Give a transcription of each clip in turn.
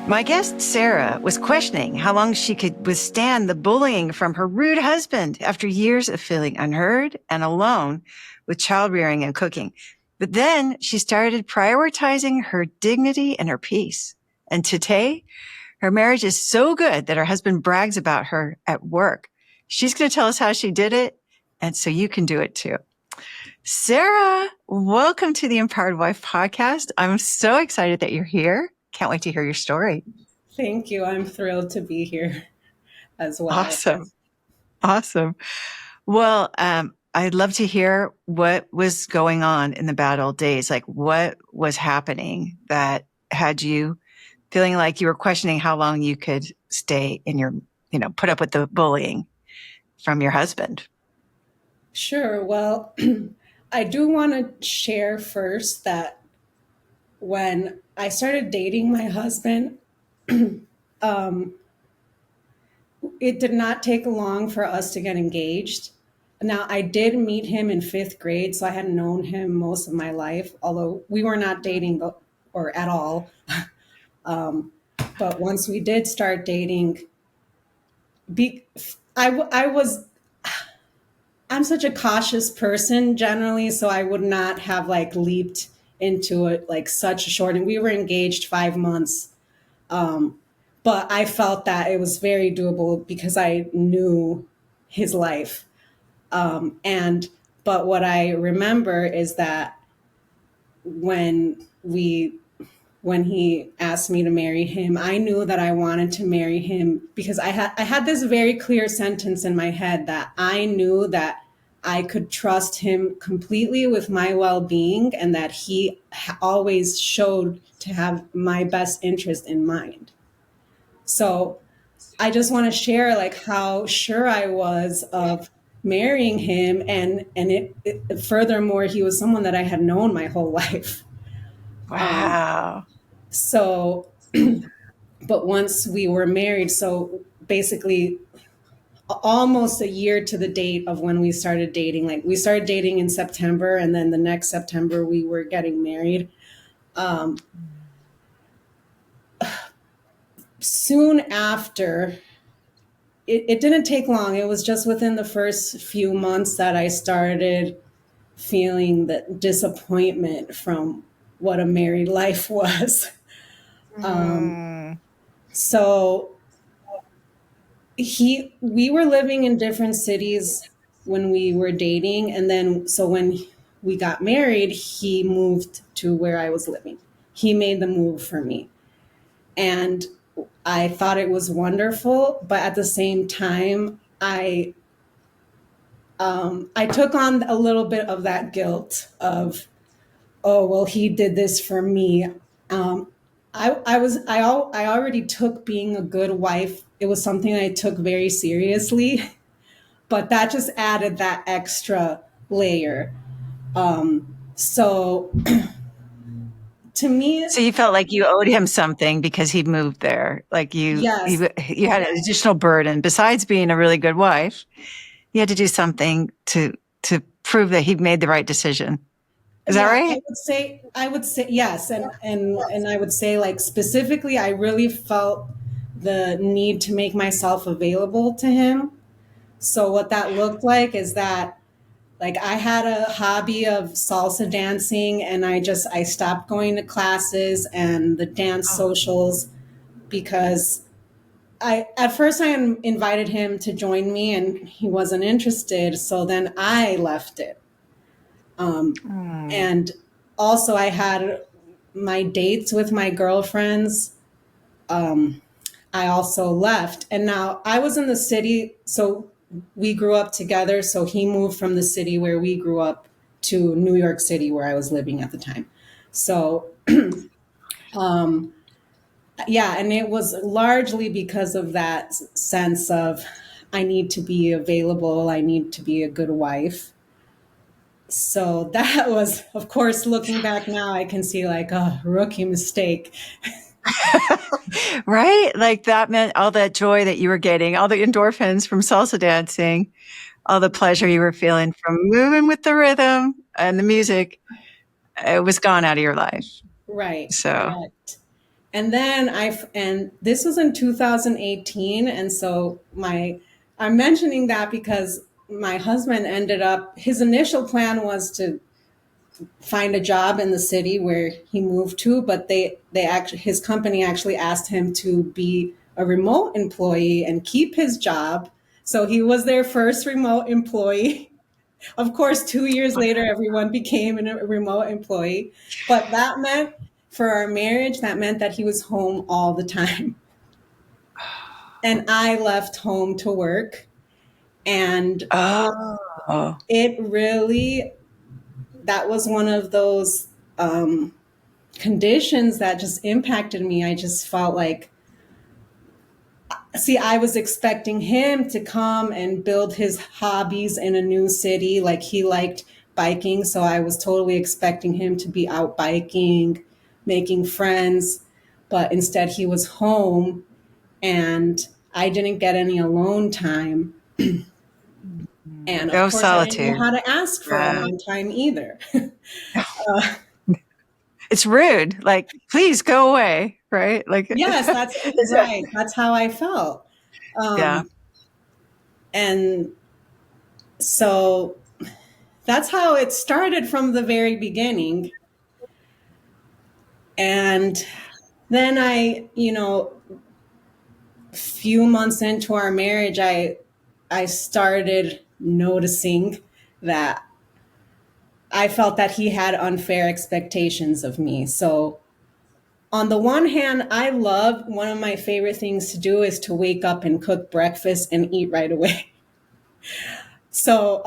My guest, Sarah, was questioning how long she could withstand the bullying from her rude husband after years of feeling unheard and alone with child rearing and cooking. But then she started prioritizing her dignity and her peace. And today, her marriage is so good that her husband brags about her at work. She's going to tell us how she did it, and so you can do it too. Sarah, welcome to the Empowered Wife podcast. I'm so excited that you're here. Can't wait to hear your story. Thank you. I'm thrilled to be here as well. Awesome. Awesome. Well, I'd love to hear what was going on in the bad old days. Like, what was happening that had you feeling like you were questioning how long you could stay in your, put up with the bullying from your husband? Sure. Well, I do want to share first that when I started dating my husband, it did not take long for us to get engaged. Now, I did meet him in fifth grade, so I had known him most of my life, although we were not dating or at all. But once we did start dating, I'm such a cautious person generally, so I would not have leaped into it like such a short. And we were engaged 5 months, but I felt that it was very doable because I knew his life. But what I remember is that when he asked me to marry him, I knew that I wanted to marry him because I had this very clear sentence in my head that I knew that I could trust him completely with my well-being and that he always showed to have my best interest in mind. So I just want to share how sure I was of marrying him, and furthermore, he was someone that I had known my whole life. Wow. So, but once we were married, so basically almost a year to the date of when we started dating, we started dating in September, and then the next September we were getting married. Soon after, it didn't take long. It was just within the first few months that I started feeling the disappointment from what a married life was. So we were living in different cities when we were dating, and then so when we got married, he moved to where I was living. He made the move for me, and I thought it was wonderful, but at the same time, I took on a little bit of that guilt of, oh well, he did this for me. I already took being a good wife. It was something I took very seriously, but that just added that extra layer. So to me, So you felt like you owed him something because he moved there. Like yes, you had an additional burden besides being a really good wife. You had to do something to prove that he made the right decision. Is that yeah, right? I would say yes, and I would say specifically, I really felt the need to make myself available to him. So what that looked like is that I had a hobby of salsa dancing, and I stopped going to classes and the dance socials because I at first I invited him to join me and he wasn't interested, so then I left it. And also I had my dates with my girlfriends. I also left, and now I was in the city, so we grew up together. So he moved from the city where we grew up to New York City, where I was living at the time. So, yeah, and it was largely because of that sense of I need to be available, I need to be a good wife. So that was, of course, looking back now, I can see a rookie mistake. Right? Like that meant all that joy that you were getting, all the endorphins from salsa dancing, all the pleasure you were feeling from moving with the rhythm and the music, it was gone out of your life. Right, So, correct. And then and this was in 2018. And so I'm mentioning that because my husband ended up, his initial plan was to find a job in the city where he moved to, but they actually, his company actually asked him to be a remote employee and keep his job. So he was their first remote employee. Of course, 2 years later, everyone became a remote employee. But that meant for our marriage, that meant that he was home all the time. And I left home to work. And Oh, it really, that was one of those conditions that just impacted me. I just felt like, see, I was expecting him to come and build his hobbies in a new city. Like he liked biking. So I was totally expecting him to be out biking, making friends. But instead, he was home and I didn't get any alone time. And of no course, I didn't know solitude. how to ask for Yeah. alone time either. It's rude. Like, please go away. Right. Like, Yes, that's right. That's how I felt. yeah. Um, and so that's how it started from the very beginning. And then a few months into our marriage, I started noticing that I felt that he had unfair expectations of me. So on the one hand, I love, one of my favorite things to do is to wake up and cook breakfast and eat right away. So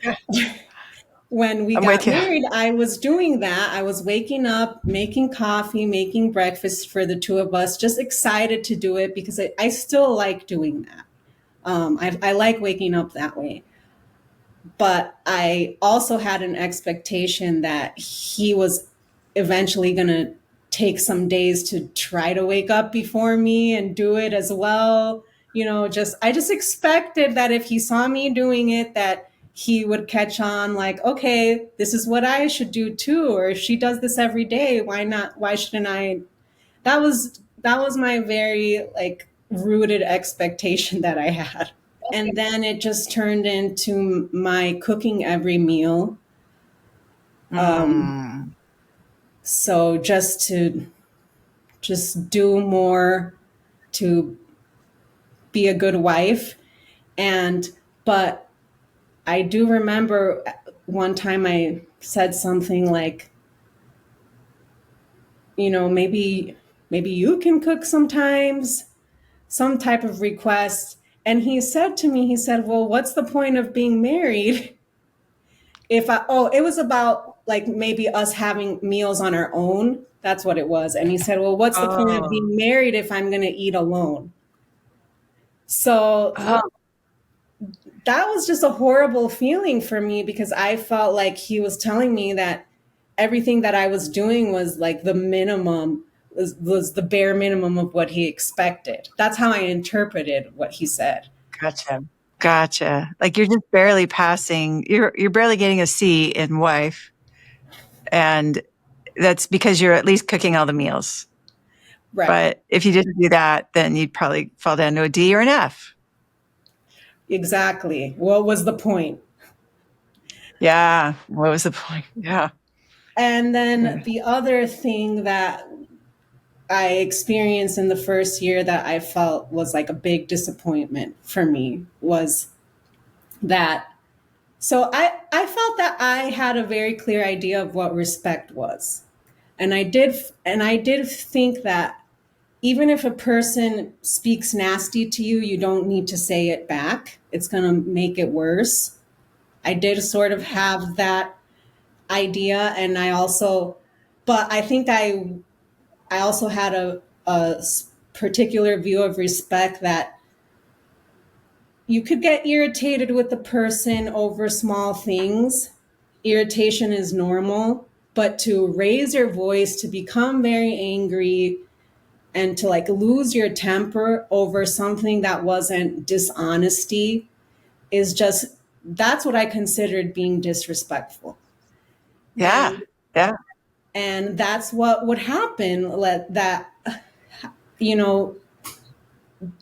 Yeah. when we I'm got with you. married, I was doing that. I was waking up, making coffee, making breakfast for the two of us, just excited to do it because I still like doing that. I like waking up that way. But I also had an expectation that he was eventually going to take some days to try to wake up before me and do it as well. I just expected that if he saw me doing it, that he would catch on like, okay, this is what I should do too. Or if she does this every day, why not? Why shouldn't I? That was my very like rooted expectation that I had. And then it just turned into my cooking every meal. Mm. So just do more to be a good wife. And but I do remember one time I said something like, maybe you can cook sometimes, some type of request. And he said to me, he said, well, what's the point of being married if it was about like maybe us having meals on our own. That's what it was. And he said, well, what's the point of Oh. being married if I'm going to eat alone? So Oh. that was just a horrible feeling for me because I felt like he was telling me that everything that I was doing was like the minimum, was the bare minimum of what he expected. That's how I interpreted what he said. Gotcha. Gotcha. Like you're just barely passing. You're barely getting a C in wife, and that's because you're at least cooking all the meals. Right. But if you didn't do that, then you'd probably fall down to a D or an F. Exactly. What was the point? Yeah. What was the point? Yeah. And then Yeah. the other thing that I experienced in the first year that I felt was like a big disappointment for me was that, so I felt that I had a very clear idea of what respect was. And I did think that even if a person speaks nasty to you, you don't need to say it back. It's going to make it worse. I did sort of have that idea. And but I think I also had a particular view of respect that you could get irritated with the person over small things. Irritation is normal, but to raise your voice, to become very angry, and to like lose your temper over something that wasn't dishonesty is just, that's what I considered being disrespectful. Yeah. And Yeah. And that's what would happen. You know,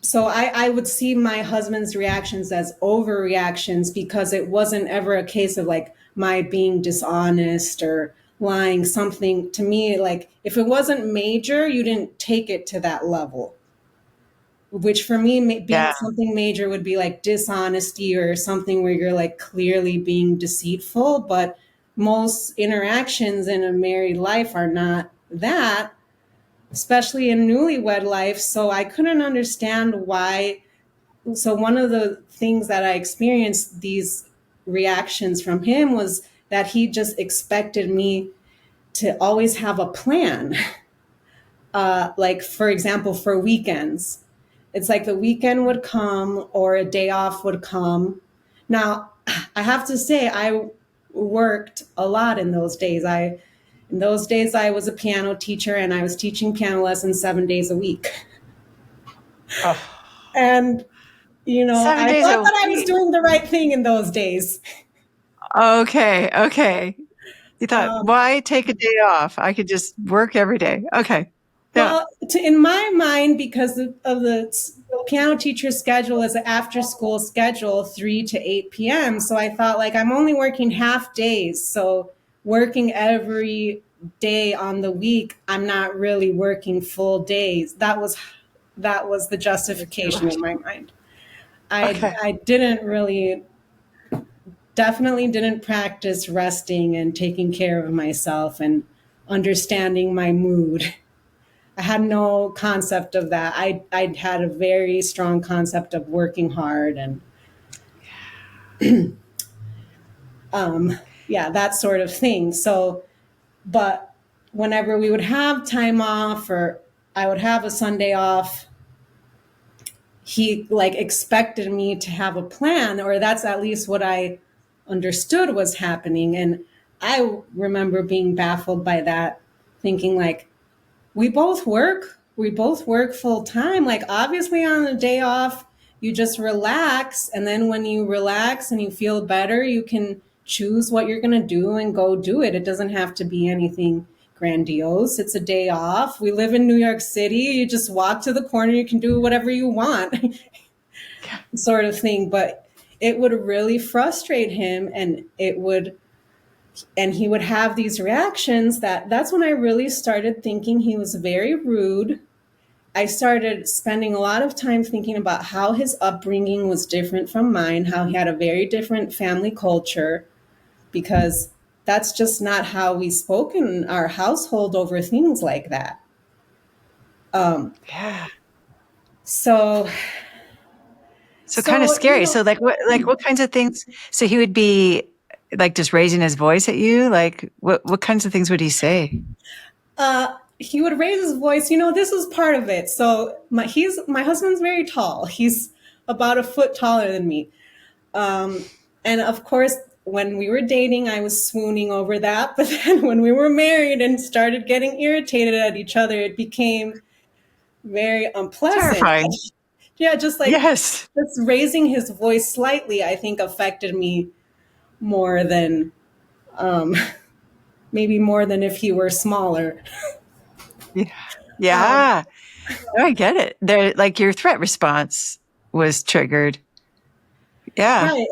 so I would see my husband's reactions as overreactions because it wasn't ever a case of like my being dishonest or lying. Something to me, like if it wasn't major, you didn't take it to that level, which for me being Yeah. something major would be like dishonesty or something where you're like clearly being deceitful. But most interactions in a married life are not that, especially in newlywed life. So I couldn't understand why. So one of the things that I experienced these reactions from him was that he just expected me to always have a plan. Like for example, for weekends, it's like the weekend would come or a day off would come. Now, I have to say I worked a lot in those days. In those days I was a piano teacher and I was teaching piano lessons 7 days a week. Oh, And I 7 days thought a that I was week. doing the right thing in those days. Okay. Okay. You thought, Um, why take a day off? I could just work every day. Okay. Yeah. well, in my mind, because of the piano teacher's schedule is an after school schedule, 3 to 8 p.m. So I thought, like, I'm only working half days. So working every day on the week, I'm not really working full days. That was the justification in my mind. I Okay. I didn't really definitely didn't practice resting and taking care of myself and understanding my mood. I had no concept of that. I had a very strong concept of working hard and yeah, that sort of thing. So, but whenever we would have time off or I would have a Sunday off, he like expected me to have a plan, or that's at least what I understood was happening. And I remember being baffled by that, thinking like, we both work full time. Like obviously on a day off, you just relax. And then when you relax and you feel better, you can choose what you're going to do and go do it. It doesn't have to be anything grandiose. It's a day off. We live in New York City. You just walk to the corner, you can do whatever you want, Yeah. sort of thing. But it would really frustrate him and he would have these reactions. That's when I really started thinking he was very rude. I started spending a lot of time thinking about how his upbringing was different from mine, how he had a very different family culture, because that's just not how we spoke in our household over things like that. Um, Yeah. so, So kind of so you scary. know, So like what kinds of things? So he would be like just raising his voice at you? Like what kinds of things would he say? he would raise his voice. This is part of it. So my husband's very tall. He's about a foot taller than me. Um, and of course, when we were dating, I was swooning over that. But then when we were married and started getting irritated at each other, it became very unpleasant. Terrifying. Yeah, Yes. just raising his voice slightly, I think affected me more than um, maybe more than if he were smaller. Yeah. Um, Yeah. No, I get it. There, like your threat response was triggered. Yeah. right.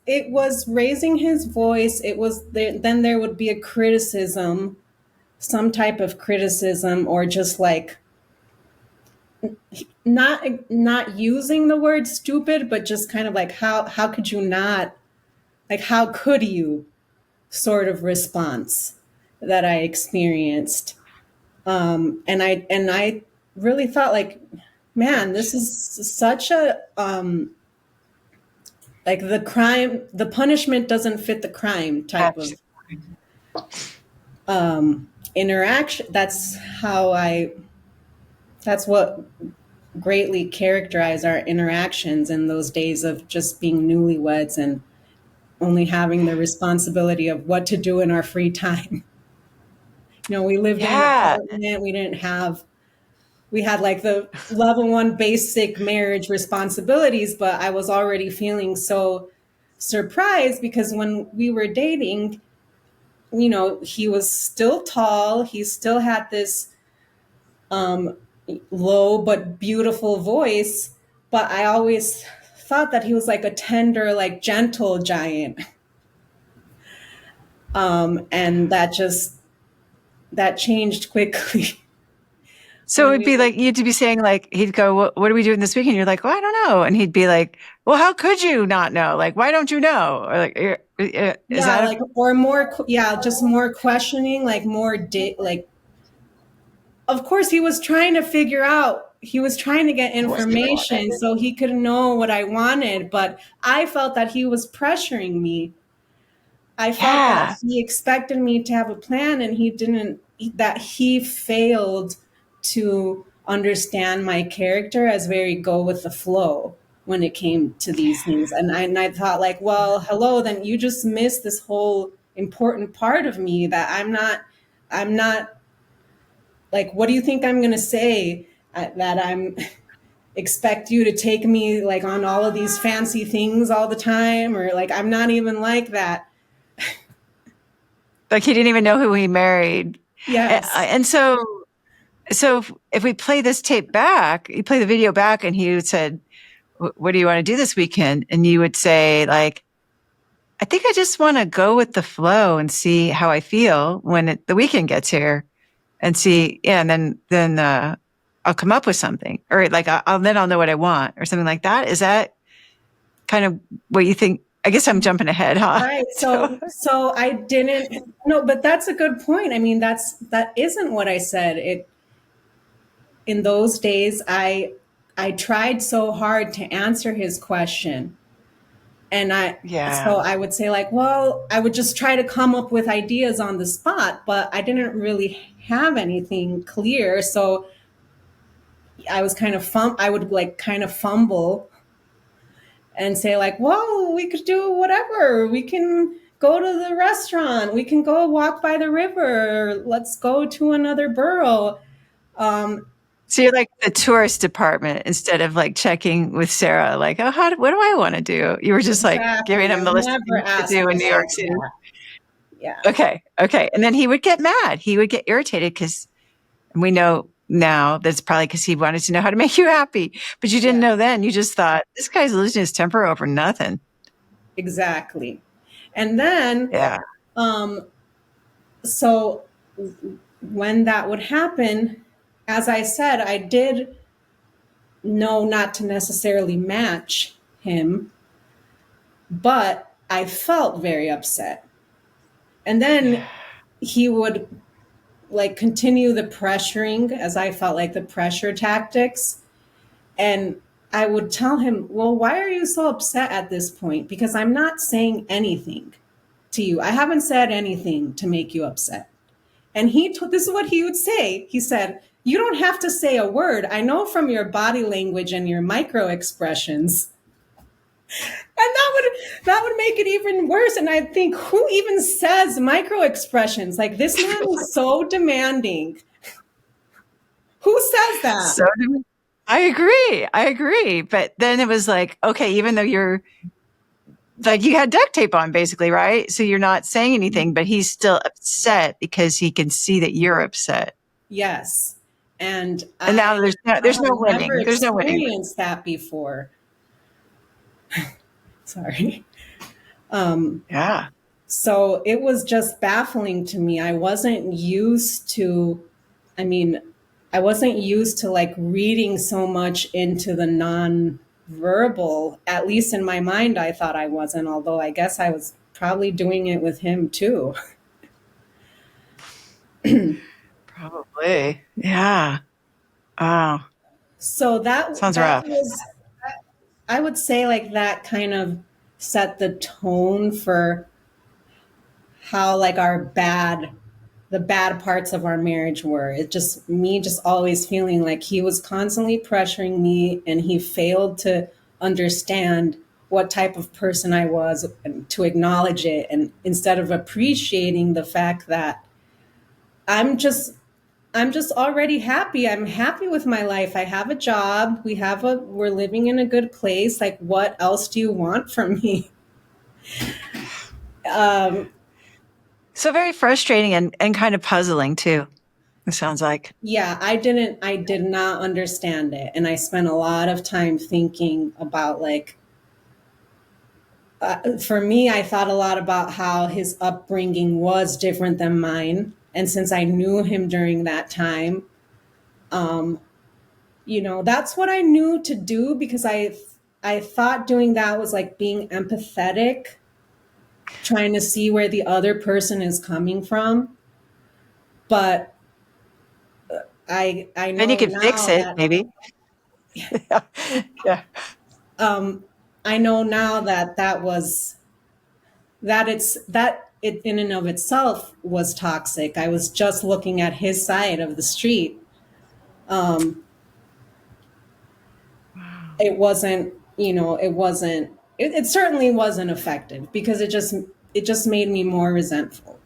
It was raising his voice. It was then there would be a criticism, some type of criticism, or just like not using the word stupid, but just kind of like how could you not, like how could you, sort of response that I experienced. And I really thought like, man, this is such a like the punishment doesn't fit the crime type of Absolutely. interaction. That's what greatly characterized our interactions in those days of just being newlyweds and only having the responsibility of what to do in our free time. We lived in an Yeah. apartment. We had like the level one basic marriage responsibilities, but I was already feeling so surprised because when we were dating, he was still tall. He still had this um, low but beautiful voice. But I always thought that he was like a tender, like gentle giant. And that changed quickly. So when it'd we be like, you'd be saying like, he'd go, what are we doing this weekend? You're like, well, I don't know. And he'd be like, well, how could you not know? Like, why don't you know? Or like, is Yeah, that like, or more, yeah, just more questioning, like like, of course he was trying to figure out, he was trying to get information so he could know what I wanted, but I felt that he was pressuring me. I felt that yeah. he expected me to have a plan, and he didn't, that he failed to understand my character as very go with the flow when it came to these things. And I thought, like, well, hello, then you just missed this whole important part of me that I'm not like, what do you think I'm going to say, that I'm expect you to take me like on all of these fancy things all the time, or like I'm not even like that. Like he didn't even know who he married. Yes. And so if we play this tape back, you play the video back and he said, what do you want to do this weekend? And you would say like, I think I just want to go with the flow and see how I feel when the weekend gets here and see. Yeah. And then I'll come up with something, or like, then I'll know what I want or something like that. Is that kind of what you think? I guess I'm jumping ahead, huh? Right. So I didn't, no, but that's a good point. I mean, that isn't what I said. In those days, I tried so hard to answer his question. And so Yeah. I would say, like, well, I would just try to come up with ideas on the spot, but I didn't really have anything clear. So I was I would like kind of fumble and say, like, well, we could do whatever. We can go to the restaurant. We can go walk by the river. Let's go to another borough. Um, So you're like the tourist department instead of like checking with Sarah, like, oh, what do I want to do? You were just like giving exactly. I him the would list of never things to ask do for in New York that. City. Yeah. Yeah. Okay. Okay. And then he would get mad. He would get irritated because we know now that's probably because he wanted to know how to make you happy. But you didn't Yeah. know then. You just thought this guy's losing his temper over nothing. Exactly. And then, Yeah. um, so when that would happen, as I said, I did know not to necessarily match him, but I felt very upset. And then he would like continue the pressuring, as I felt like the pressure tactics. And I would tell him, well, why are you so upset at this point? Because I'm not saying anything to you. I haven't said anything to make you upset. And this is what he would say. He said, you don't have to say a word. I know from your body language and your micro expressions. And that would make it even worse. And I think, who even says micro expressions? Like, this man is so demanding. Who says that? So I agree. I agree. But then it was like, okay, even though you're like you had duct tape on basically, right? So you're not saying anything, but he's still upset because he can see that you're upset. Yes. And And I now there's have no never winning. There's no winning. experienced that before. Sorry. Um, Yeah. so it was just baffling to me. I mean, I wasn't used to like reading so much into the non-verbal. At least in my mind, I thought I wasn't, although I guess I was probably doing it with him too. Probably. Yeah. Oh, So sounds that rough. was, I would say, like, that kind of set the tone for how like the bad parts of our marriage were. It just me just always feeling like he was constantly pressuring me, and he failed to understand what type of person I was and to acknowledge it, and instead of appreciating the fact that I'm just I'm just already happy. I'm happy with my life. I have a job. We're living in a good place. Like, what else do you want from me? Um, So very frustrating and kind of puzzling too, it sounds like. Yeah, I did not understand it. And I spent a lot of time thinking about like, for me, I thought a lot about how his upbringing was different than mine. And since I knew him during that time, that's what I knew to do because I thought doing that was like being empathetic, trying to see where the other person is coming from. But I Then you know could fix now it, that maybe. Yeah. Yeah. I know now that that it in and of itself was toxic. I was just looking at his side of the street. Um, Wow. it wasn't, it certainly wasn't effective because it just made me more resentful.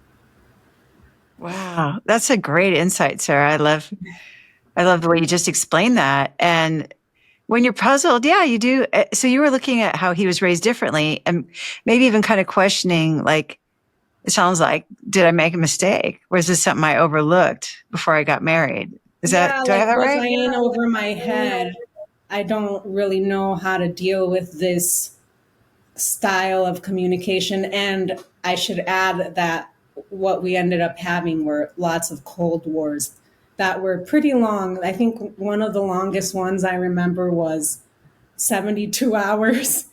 Wow. That's a great insight, Sarah. I love the way you just explained that. And when you're puzzled, yeah, you do. So you were looking at how he was raised differently and maybe even kind of questioning, like, it sounds like, did I make a mistake? Or is this something I overlooked before I got married? Yeah, Do I have like that was right? I in over my head? I don't really know how to deal with this style of communication. And I should add that what we ended up having were lots of Cold Wars that were pretty long. I think one of the longest ones I remember was 72 hours,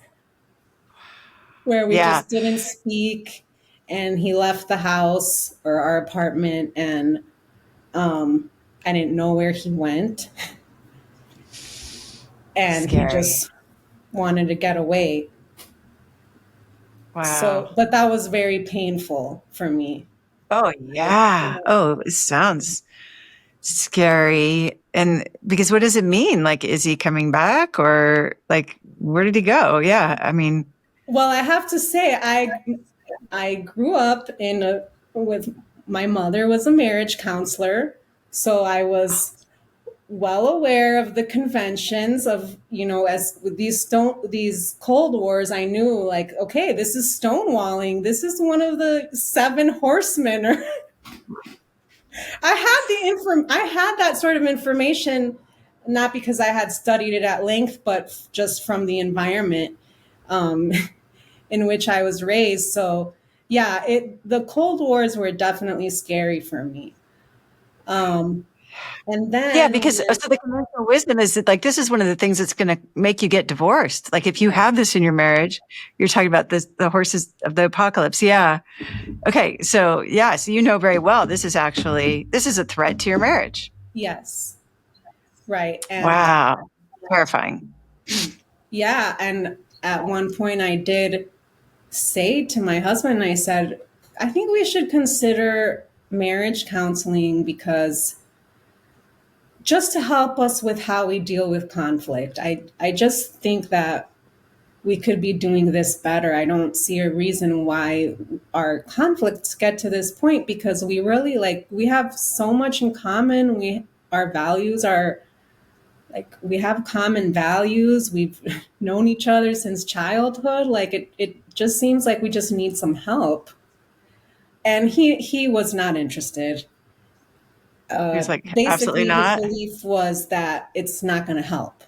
where we Yeah. just didn't speak. And he left the house or our apartment, and I didn't know where he went. And he Scary. just wanted to get away. Wow. So, but that was very painful for me. Oh, yeah. Oh, it sounds scary. And because what does it mean? Like, is he coming back or like, where did he go? Yeah. I mean, Well, I have to say, I grew up in a with my mother was a marriage counselor, so I was well aware of the conventions of as with these Cold Wars. I knew like, okay, this is stonewalling. This is one of the seven horsemen. Or I had that sort of information, not because I had studied it at length, but just from the environment um, in which I was raised. So yeah, the Cold Wars were definitely scary for me. Um, and yeah, then because so the conventional wisdom is that like, this is one of the things that's going to make you get divorced. Like, if you have this in your marriage, you're talking about this, the horses of the apocalypse. Yeah. Okay. So, yeah. So, very well, this is a threat to your marriage. yes, right. And Wow. Terrifying. yeah, and at one point I did say to my husband, I said, I think we should consider marriage counseling because just to help us with how we deal with conflict. I just think that we could be doing this better. I don't see a reason why our conflicts get to this point because we really we have so much in common. Our values are like we have common values. We've known each other since childhood. Like it just seems like we just need some help. And he was not interested. He's like, absolutely Basically, his not. belief was that it's not going to help.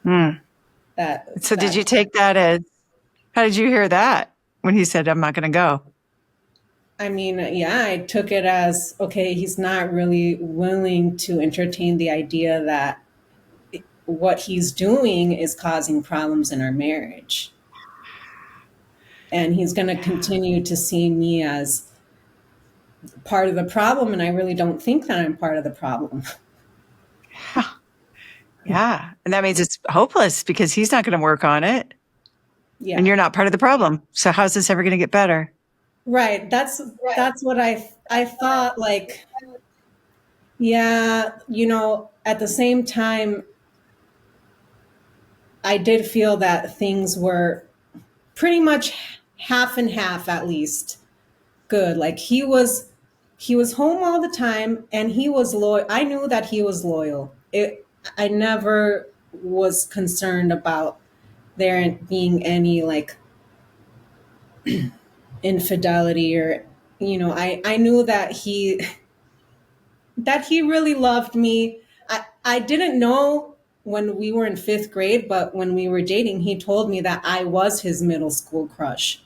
Hmm. That So, did you that take that as, how did you hear that when he said, I'm not going to go? I mean, yeah, I took it as okay. He's not really willing to entertain the idea that what he's doing is causing problems in our marriage, and he's going to continue to see me as part of the problem. And I really don't think that I'm part of the problem. Yeah. And that means it's hopeless because he's not going to work on it and Yeah, you're not part of the problem. So, how's this ever going to get better? right. That's what I thought. Like, yeah, at the same time, I did feel that things were pretty much half and half, at least good. Like he was home all the time, and he was loyal. I knew that he was loyal. I never was concerned about there being any like infidelity, or I knew that he really loved me. I didn't know when we were in fifth grade, but when we were dating, he told me that I was his middle school crush.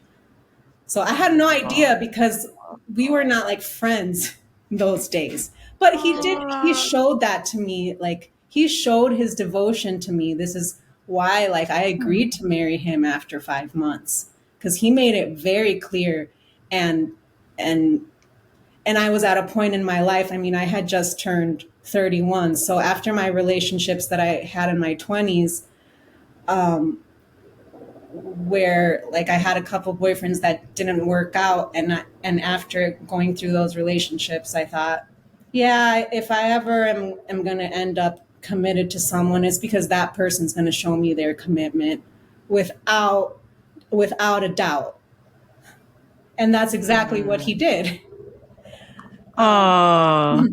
So I had no idea because we were not like friends those days. But he showed that to me. Like, he showed his devotion to me. This is why, like, I agreed to marry him after 5 months, because he made it very clear. And, and, and I was at a point in my life, I mean, I had just turned 31. So after my relationships that I had in my 20s, where like I had a couple boyfriends that didn't work out, and after going through those relationships, I thought, yeah, if I ever am going to end up committed to someone, it's because that person's going to show me their commitment without without a doubt. And that's exactly what he did. Oh,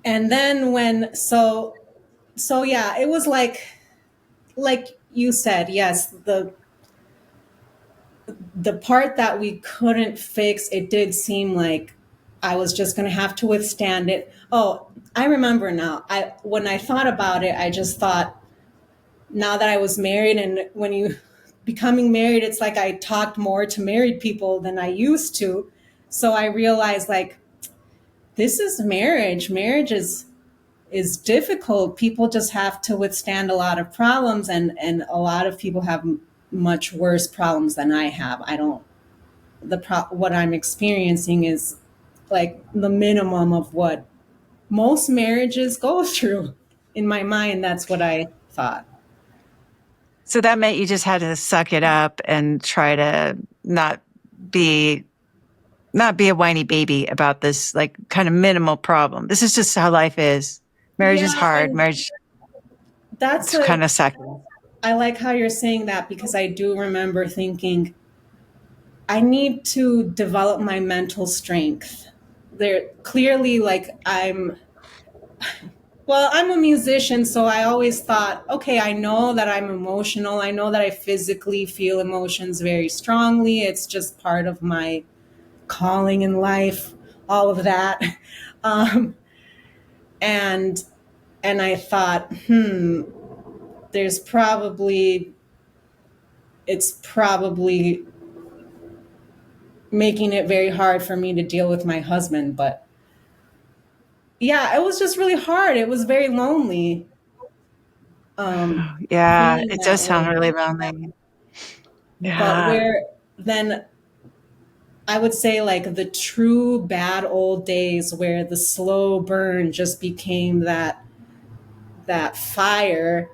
And then so yeah, it was like you said, yes, the part that we couldn't fix, it did seem like I was just going to have to withstand it. Oh, I remember now. When I thought about it, I just thought, now that I was married, and when you becoming married, it's like I talked more to married people than I used to. So I realized, like, this is marriage. Marriage is difficult. People just have to withstand a lot of problems, and a lot of people have much worse problems than I have. I don't what I'm experiencing is like the minimum of what most marriages go through. In my mind, that's what I thought. so that meant you just had to suck it up and try to be not be a whiny baby about this like kind of minimal problem. This is just how life is. Marriage Yeah, is hard. and Marriage that's it's a kind of sucky. I like how you're saying that, because I do remember thinking I need to develop my mental strength. There clearly, like, I'm a musician, so I always thought, okay, I know that I'm emotional. I know that I physically feel emotions very strongly. It's just part of my calling in life, all of that. Um, and and I thought, there's probably it's probably making it very hard for me to deal with my husband. But yeah, it was just really hard. It was very lonely, Yeah, feeling it that does sound way. really lonely. But Yeah. where then I would say, like, the true bad old days where the slow burn just became that fire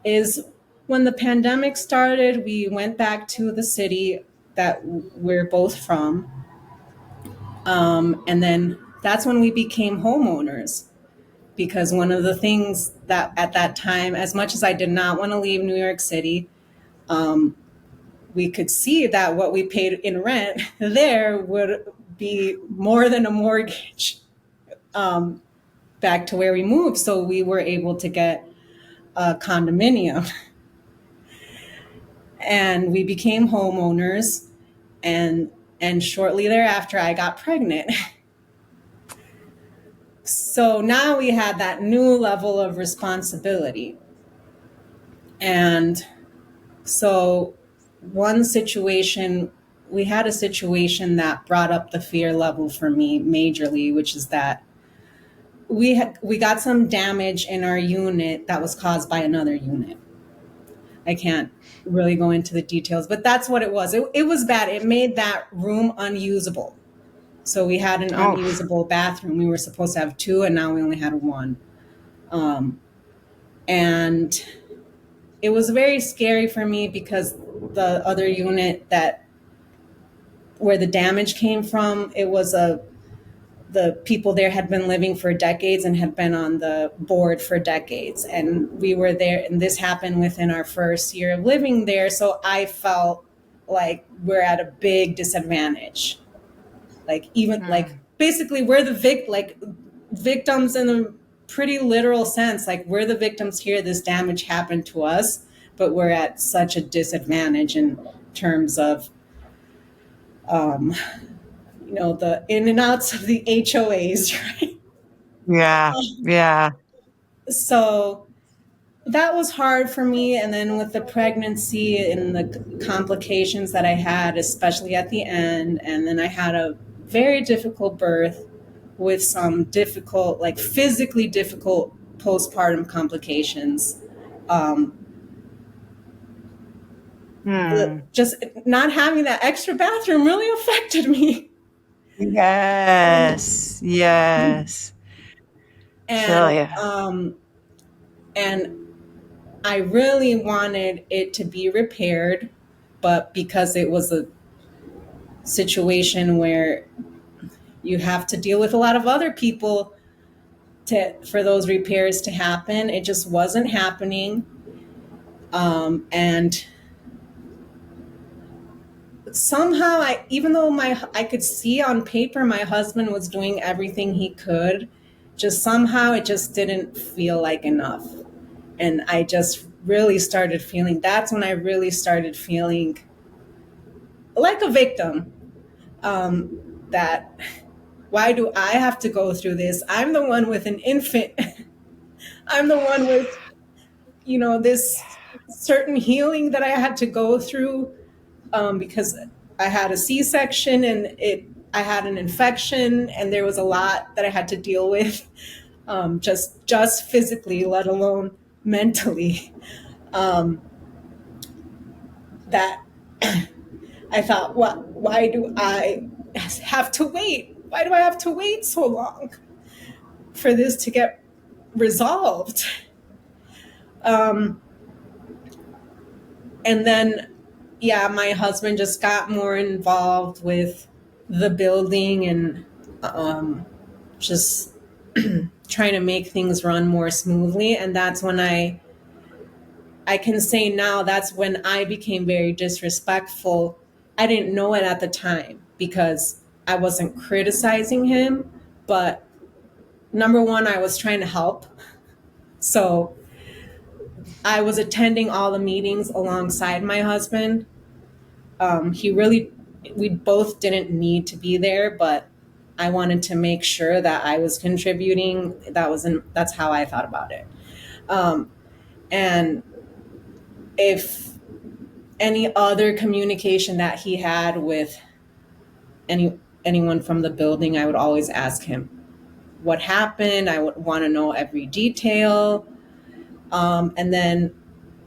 is when the pandemic started. We went back to the city that we're both from, and then that's when we became homeowners. Because one of the things that at that time, as much as I did not want to leave New York City, we could see that what we paid in rent there would be more than a mortgage back to where we moved. So we were able to get a condominium, and we became homeowners. And shortly thereafter, I got pregnant. So now we had that new level of responsibility. And so we had a situation that brought up the fear level for me majorly, which is that we got some damage in our unit that was caused by another unit. I can't really go into the details, but that's what it was. It was bad. It made that room unusable. So we had an Oh, unusable bathroom. We were supposed to have two, and now we only had one. And it was very scary for me, because the other unit that where the damage came from, it was the people there had been living for decades and had been on the board for decades. And we were there, and this happened within our first year of living there. So I felt like we're at a big disadvantage. Like, even like basically we're victims in a pretty literal sense. Like, we're the victims here. This damage happened to us, but we're at such a disadvantage in terms of um, the in and outs of the HOAs, right? Yeah. Yeah. So that was hard for me. And then with the pregnancy and the complications that I had, especially at the end, and then I had a very difficult birth with some difficult, like physically difficult postpartum complications. Um, Hmm. just not having that extra bathroom really affected me. Yes. Yes. Feel And you. and I really wanted it to be repaired, but because it was a situation where you have to deal with a lot of other people for those repairs to happen, it just wasn't happening. And somehow, even though I could see on paper my husband was doing everything he could, just somehow it just didn't feel like enough. And I just really started feeling, that's when I really started feeling like a victim. That why do I have to go through this? I'm the one with an infant. I'm the one with, this certain healing that I had to go through, because I had a C-section and I had an infection and there was a lot that I had to deal with, just physically, let alone mentally. Um, that I thought, what? Why do I have to wait? Why do I have to wait so long for this to get resolved? Um, and then, yeah, my husband just got more involved with the building and just trying to make things run more smoothly. And that's when I can say now that's when I became very disrespectful. I didn't know it at the time because I wasn't criticizing him, but number one, I was trying to help. So I was attending all the meetings alongside my husband. We both didn't need to be there, but I wanted to make sure that I was contributing. That's how I thought about it. And if any other communication that he had with anyone from the building, I would always ask him what happened. I would want to know every detail. And then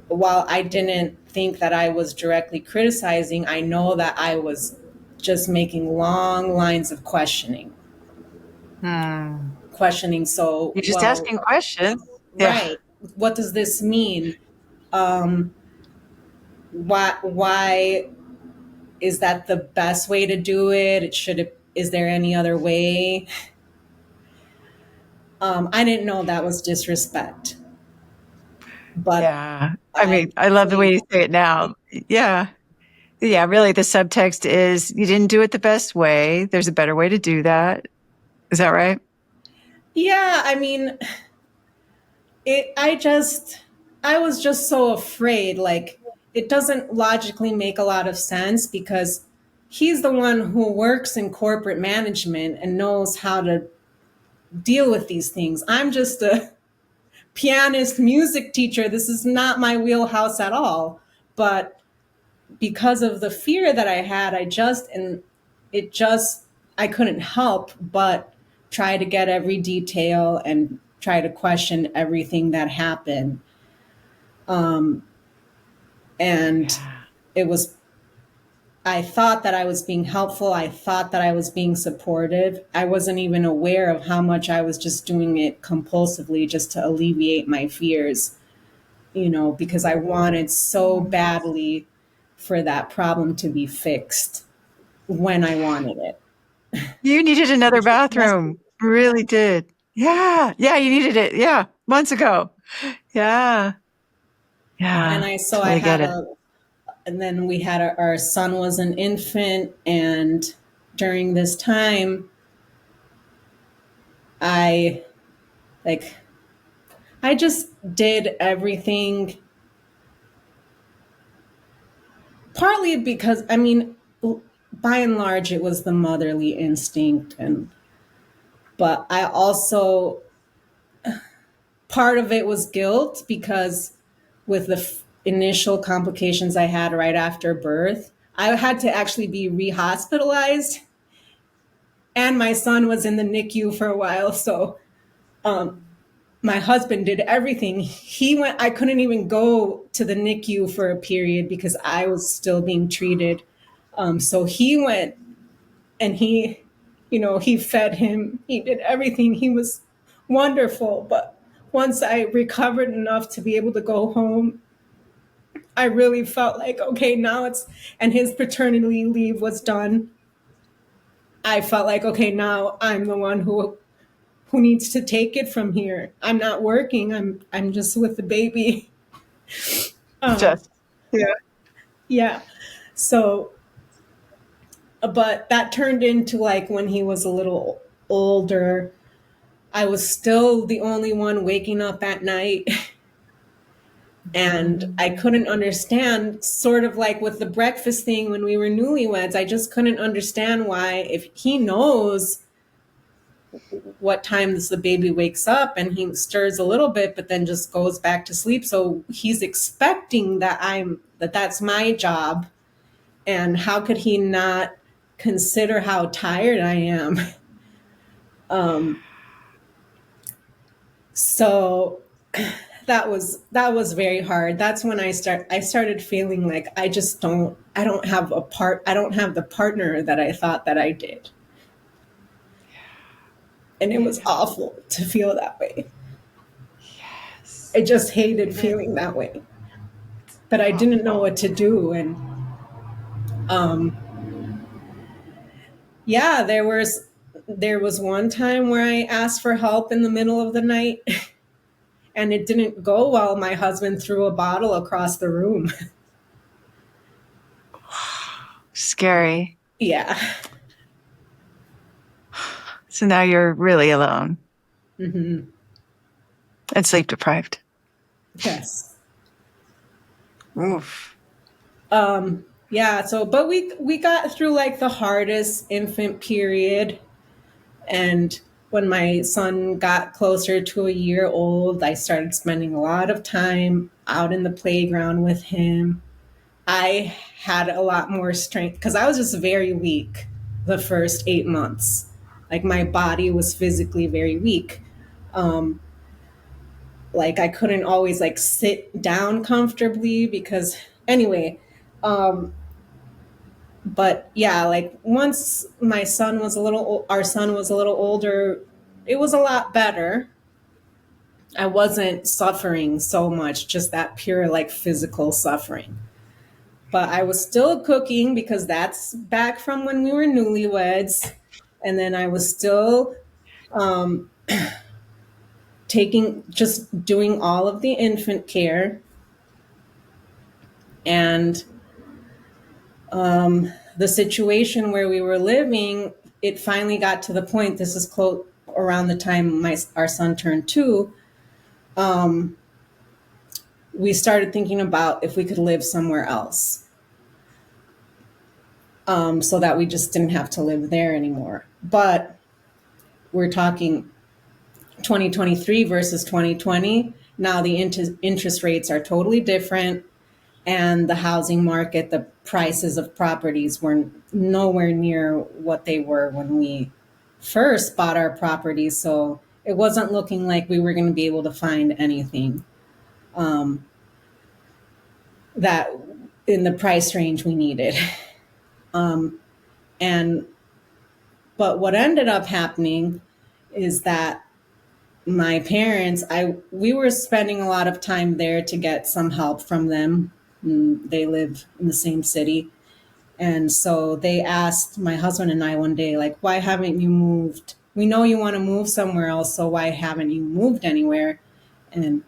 while I didn't think that I was directly criticizing, I know that I was just making long lines of Hmm. questioning. So, You're just well, asking questions. Yeah. right. What does this mean? Um, why is that the best way to do it? Is there any other way? I didn't know that was disrespect, but Yeah. I I mean, I love the way really, you say it now. Yeah. Yeah. Really, the subtext is you didn't do it the best way. There's a better way to do that. Is that right? yeah, I mean, I was just so afraid. Like, it doesn't logically make a lot of sense because he's the one who works in corporate management and knows how to deal with these things. I'm just a pianist, music teacher. This is not my wheelhouse at all. But because of the fear that I had, and it just, I couldn't help but try to get every detail and try to question everything that happened. And Yeah. it was, I thought that I was being helpful. I thought that I was being supportive. I wasn't even aware of how much I was just doing it compulsively just to alleviate my fears, because I wanted so badly for that problem to be fixed when I wanted it. You needed another bathroom. You really did. Yeah. Yeah. You needed it. Yeah. Months ago. Yeah. And Yeah. I Totally get had it. and then we had our son was an infant. And during this time, I, like, I just did everything partly because, I mean, by and large, it was the motherly instinct. But I also, part of it was guilt because with the initial complications I had right after birth, I had to actually be rehospitalized, and my son was in the NICU for a while. So my husband did everything. He went, I couldn't even go to the NICU for a period because I was still being treated. So he went and he fed him. He did everything. He was wonderful. But once I recovered enough to be able to go home, I really felt like, okay, now and his paternity leave was done. I felt like, okay, now I'm the one who needs to take it from here. I'm not working. I'm just with the baby. Just, yeah. Yeah. So, but that turned into like when he was a little older, I was still the only one waking up at night. And I couldn't understand, sort of like with the breakfast thing when we were newlyweds, I just couldn't understand why, if he knows what times the baby wakes up and he stirs a little bit but then just goes back to sleep, so he's expecting that's my job, and how could he not consider how tired I am? So that was very hard. That's when I started feeling like I don't have the partner that I thought that I did. And it was awful to feel that way. Yes. I just hated feeling that way. But I didn't know what to do. And yeah, there was one time where I asked for help in the middle of the night and it didn't go well. My husband threw a bottle across the room. Scary. Yeah. So now you're really alone Mm-hmm. and sleep deprived. Yes. Oof. Yeah, so but we got through like the hardest infant period, and when my son got closer to a year old, I started spending a lot of time out in the playground with him. I had a lot more strength because I was just very weak the first 8 months. Like my body was physically very weak. Like I couldn't always like sit down comfortably because anyway, but yeah, like once our son was a little older, it was a lot better. I wasn't suffering so much, just that pure like physical suffering. But I was still cooking because that's back from when we were newlyweds. And then I was still just doing all of the infant care. And the situation where we were living, it finally got to the point, this is close around the time our son turned 2. We started thinking about if we could live somewhere else, so that we just didn't have to live there anymore. But we're talking 2023 versus 2020. Now the interest rates are totally different, and the housing market, the prices of properties were nowhere near what they were when we first bought our properties. So it wasn't looking like we were going to be able to find anything that in the price range we needed. And but what ended up happening is that my parents, we were spending a lot of time there to get some help from them. They live in the same city. And so they asked my husband and I one day, like, why haven't you moved? We know you want to move somewhere else, so why haven't you moved anywhere? And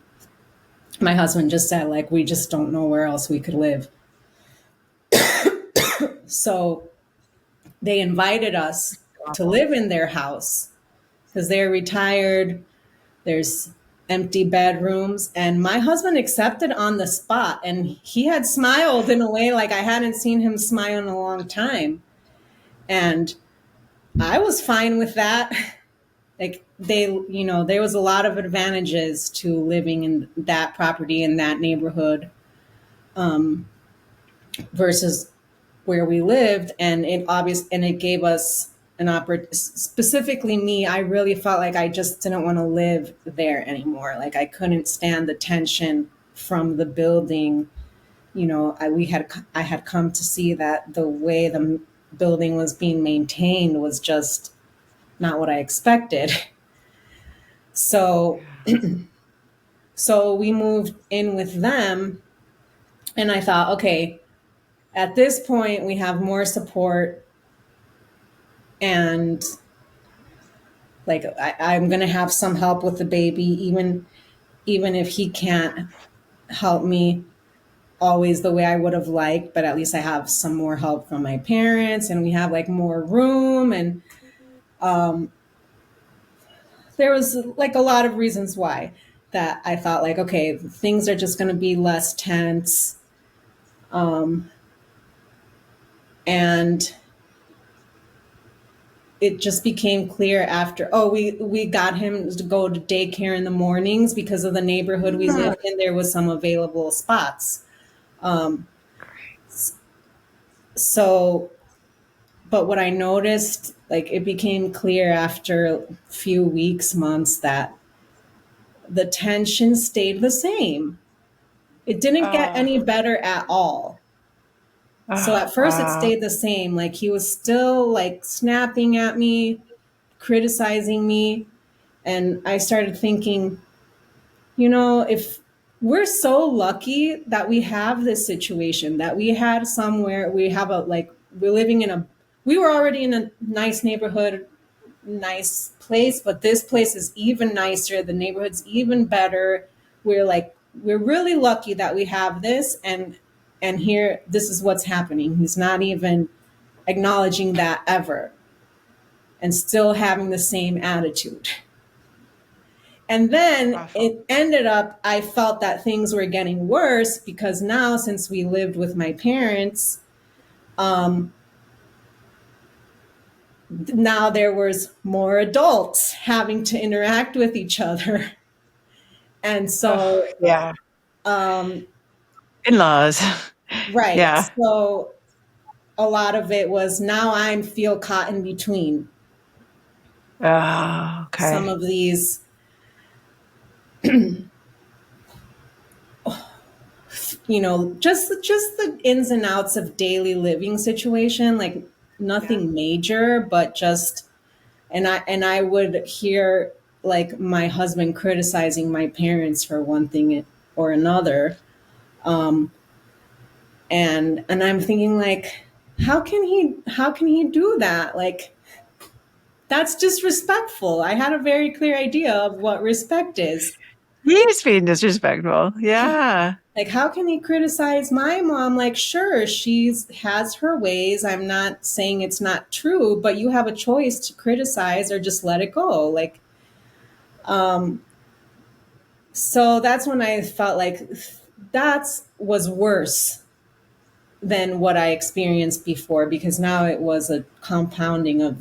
my husband just said, like, we just don't know where else we could live. So they invited us to live in their house because they're retired. There's empty bedrooms. And my husband accepted on the spot. And he had smiled in a way like I hadn't seen him smile in a long time. And I was fine with that. Like there was a lot of advantages to living in that property in that neighborhood versus where we lived, and it gave us an opportunity. Specifically me, I really felt like I just didn't want to live there anymore. Like I couldn't stand the tension from the building. I had come to see that the way the building was being maintained was just not what I expected. So so we moved in with them, and I thought, okay, at this point we have more support, and like I'm gonna have some help with the baby, even if he can't help me always the way I would have liked, but at least I have some more help from my parents, and we have like more room, and there was like a lot of reasons why that I thought like, okay, things are just gonna be less tense. And it just became clear after, we got him to go to daycare in the mornings because of the neighborhood we lived in. There was some available spots. So, but what I noticed, like it became clear after a few weeks, months, that the tension stayed the same. It didn't get Oh, any better at all. So oh, at first it wow. stayed the same. Like he was still like snapping at me, criticizing me. And I started thinking, if we're so lucky that we have this situation, that we had somewhere, we were already in a nice neighborhood, nice place, but this place is even nicer. The neighborhood's even better. We're really lucky that we have this. And here, this is what's happening. He's not even acknowledging that ever, and still having the same attitude. And then Awful. it ended up, I felt that things were getting worse because now, since we lived with my parents, now there was more adults having to interact with each other. And Oh, so, yeah. um, In-laws. right. Yeah. So a lot of it was, now I feel caught in between Oh, some okay. of these, just the ins and outs of daily living situation, like Yeah. nothing major, but just, and I would hear like my husband criticizing my parents for one thing or another. And I'm thinking like, how can he do that? Like, that's disrespectful. I had a very clear idea of what respect is. He is being disrespectful. Yeah. Like, how can he criticize my mom? Like, sure, she's has her ways. I'm not saying it's not true, but you have a choice to criticize or just let it go. Like, so that's when I felt like that was worse than what I experienced before, because now it was a compounding of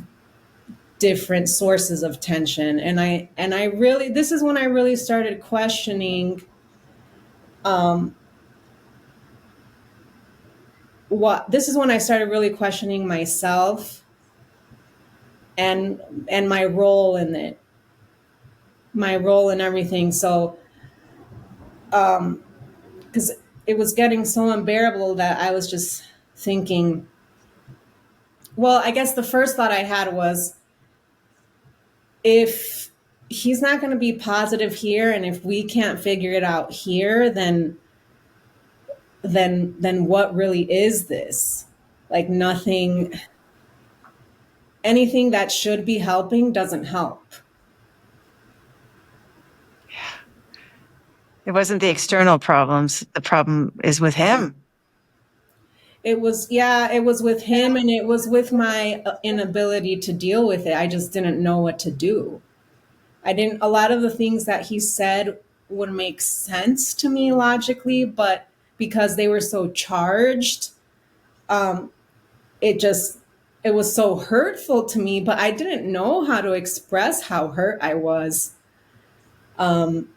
different sources of tension. And I really, this is when I really started questioning what this is when I started really questioning myself and my role in it, my role in everything. So because it was getting so unbearable that I was just thinking, well, I guess the first thought I had was, if he's not going to be positive here, and if we can't figure it out here, then what really is this? Like, nothing, anything that should be helping doesn't help. It wasn't the external problems. The problem is with him. It was, yeah, it was with him, and it was with my inability to deal with it. I just didn't know what to do. I didn't, a lot of the things that he said would make sense to me logically, but because they were so charged, it just, it was so hurtful to me, but I didn't know how to express how hurt I was. Um,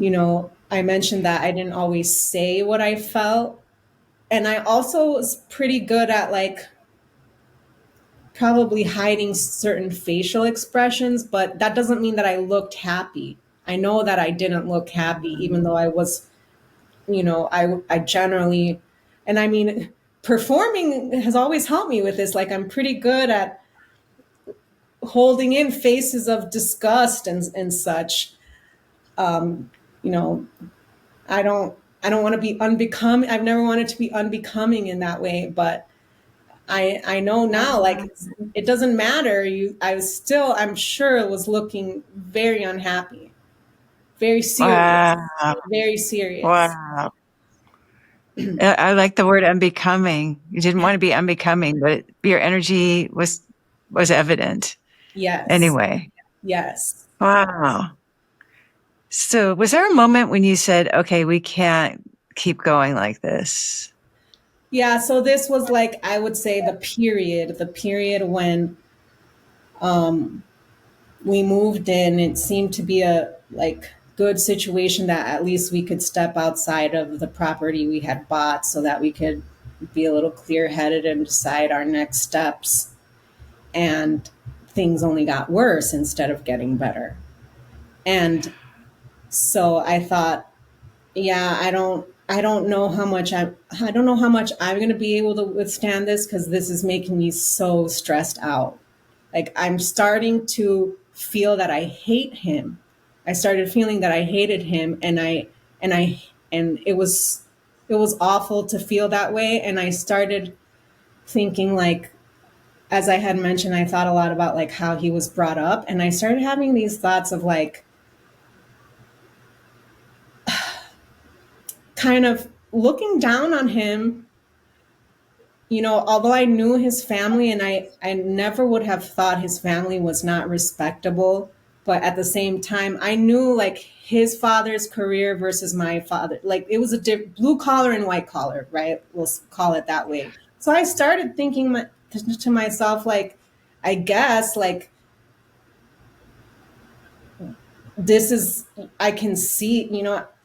I mentioned that I didn't always say what I felt. And I also was pretty good at like probably hiding certain facial expressions, but that doesn't mean that I looked happy. I know that I didn't look happy, even though I was, I generally, and I mean, performing has always helped me with this. Like, I'm pretty good at holding in faces of disgust and such. Um, you know, I don't, I don't want to be unbecoming. I've never wanted to be unbecoming in that way, but I know now, like it doesn't matter. I'm sure was looking very unhappy, very serious, Wow. very serious. Wow. I like the word unbecoming. You didn't want to be unbecoming, but your energy was evident Yes, anyway. yes. Wow. So was there a moment when you said, okay, we can't keep going like this? Yeah, so this was like I would say the period when um we moved in. It seemed to be a like good situation that at least we could step outside of the property we had bought so that we could be a little clear headed and decide our next steps. And things only got worse instead of getting better. And so I thought, yeah, I don't know how much I'm going to be able to withstand this because this is making me so stressed out. Like I'm starting to feel that I hate him. I started feeling that I hated him, and I and it was awful to feel that way. And I started thinking like, as I had mentioned, I thought a lot about like how he was brought up, and I started having these thoughts of like kind of looking down on him. Although I knew his family and I never would have thought his family was not respectable, but at the same time, I knew like his father's career versus my father, like it was a blue collar and white collar, right? We'll call it that way. So I started thinking to myself, like, I guess, like, this is I can see,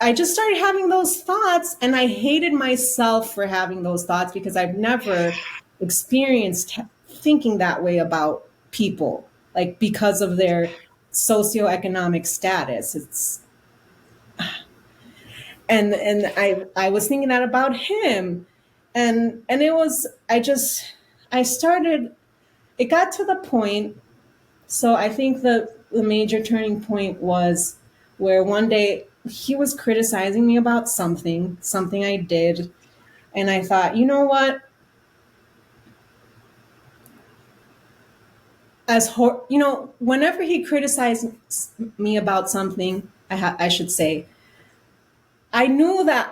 I just started having those thoughts, and I hated myself for having those thoughts because I've never experienced thinking that way about people, like because of their socioeconomic status. It's and I was thinking that about him, and it was I started it got to the point. So I think the major turning point was where one day he was criticizing me about something I did. And I thought, you know what? Whenever he criticized me about something, I should say, I knew that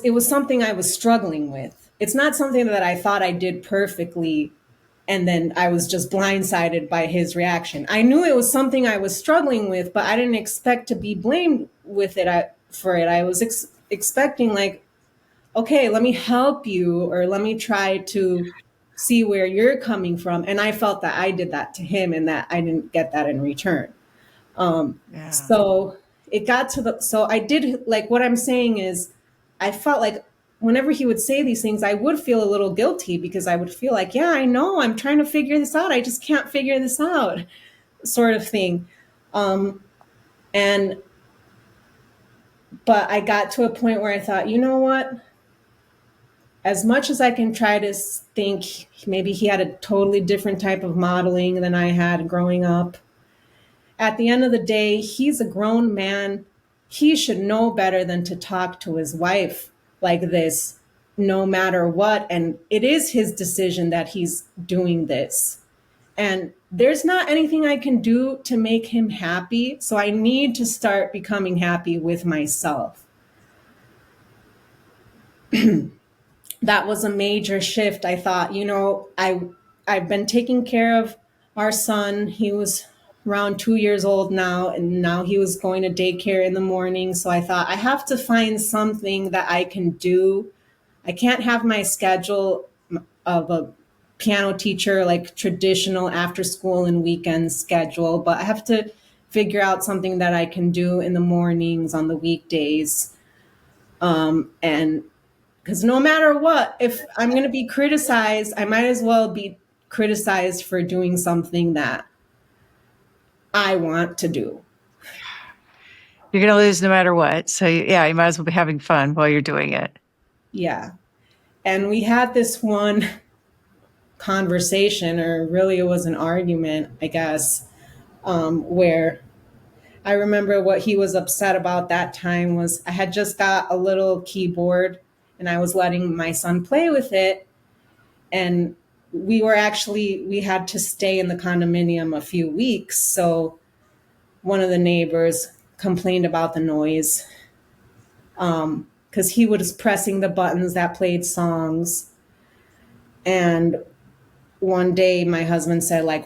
it was something I was struggling with. It's not something that I thought I did perfectly and then I was just blindsided by his reaction. I knew it was something I was struggling with, but I didn't expect to be blamed with it for it. I was expecting like, okay, let me help you or let me try to see where you're coming from. And I felt that I did that to him and that I didn't get that in return. Yeah. So it got to so I did, like, what I'm saying is, I felt like whenever he would say these things, I would feel a little guilty because I would feel like, yeah, I know I'm trying to figure this out. I just can't figure this out, sort of thing. And, but I got to a point where I thought, you know what? As much as I can try to think maybe he had a totally different type of modeling than I had growing up, at the end of the day, he's a grown man. He should know better than to talk to his wife like this, no matter what. And it is his decision that he's doing this. And there's not anything I can do to make him happy. So I need to start becoming happy with myself. That was a major shift. I thought, I've been taking care of our son. He was around 2 years old now, and now he was going to daycare in the morning. So I thought I have to find something that I can do. I can't have my schedule of a piano teacher, like traditional after school and weekend schedule, but I have to figure out something that I can do in the mornings on the weekdays. And because no matter what, if I'm going to be criticized, I might as well be criticized for doing something that I want to do. You're going to lose no matter what. So, yeah, you might as well be having fun while you're doing it. Yeah. And we had this one conversation, or really it was an argument, I guess, where I remember what he was upset about that time was I had just got a little keyboard and I was letting my son play with it. And we had to stay in the condominium a few weeks. So one of the neighbors complained about the noise because he was pressing the buttons that played songs. And one day my husband said, like,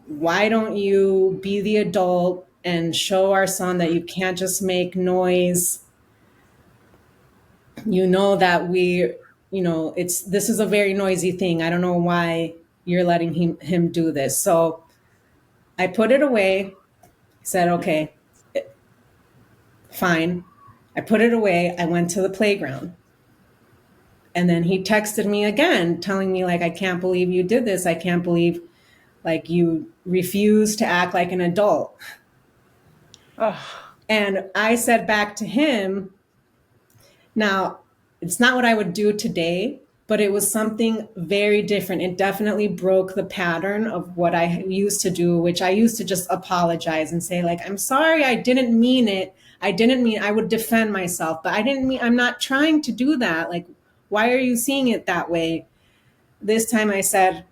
why don't you be the adult and show our son that you can't just make noise? You know that this is a very noisy thing. I don't know why you're letting him do this. So I put it away, said, okay, fine. I put it away. I went to the playground. And then he texted me again, telling me, like, I can't believe you did this. I can't believe, like, you refuse to act like an adult. Oh. And I said back to him, now, it's not what I would do today, but it was something very different. It definitely broke the pattern of what I used to do, which I used to just apologize and say, like, I'm sorry, I didn't mean it. I would defend myself, but I'm not trying to do that. Like, why are you seeing it that way? This time I said,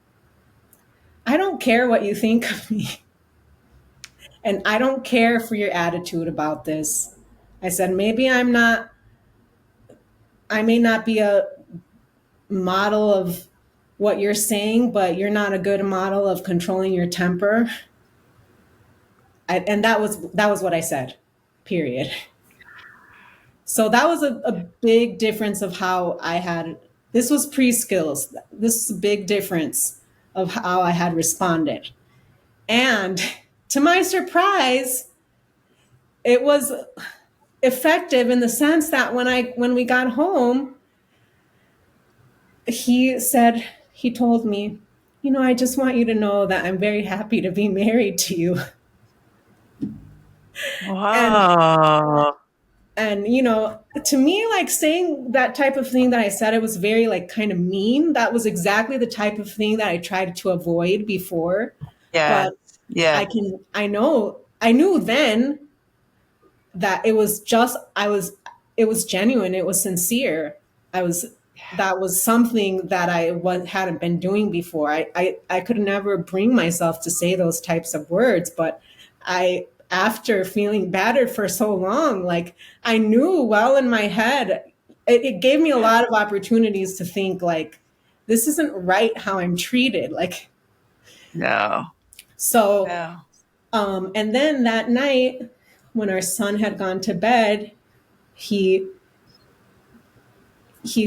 I don't care what you think of me. And I don't care for your attitude about this. I said, maybe I may not be a model of what you're saying, but you're not a good model of controlling your temper. And that was what I said, period. So that was a big difference of how this was pre-skills. This is a big difference of how I had responded. And to my surprise, it was effective in the sense that when we got home, he told me, I just want you to know that I'm very happy to be married to you. And Wow. and to me, like, saying that type of thing that I said, it was very, like, kind of mean. That was exactly the type of thing that I tried to avoid before. Yeah. But Yeah. I knew then that it was genuine, it was sincere. That was something that hadn't been doing before. I could never bring myself to say those types of words, but after feeling battered for so long, like, I knew well in my head, it gave me a lot of opportunities to think, like, this isn't right how I'm treated. Like, No. so, No. and then that night when our son had gone to bed, he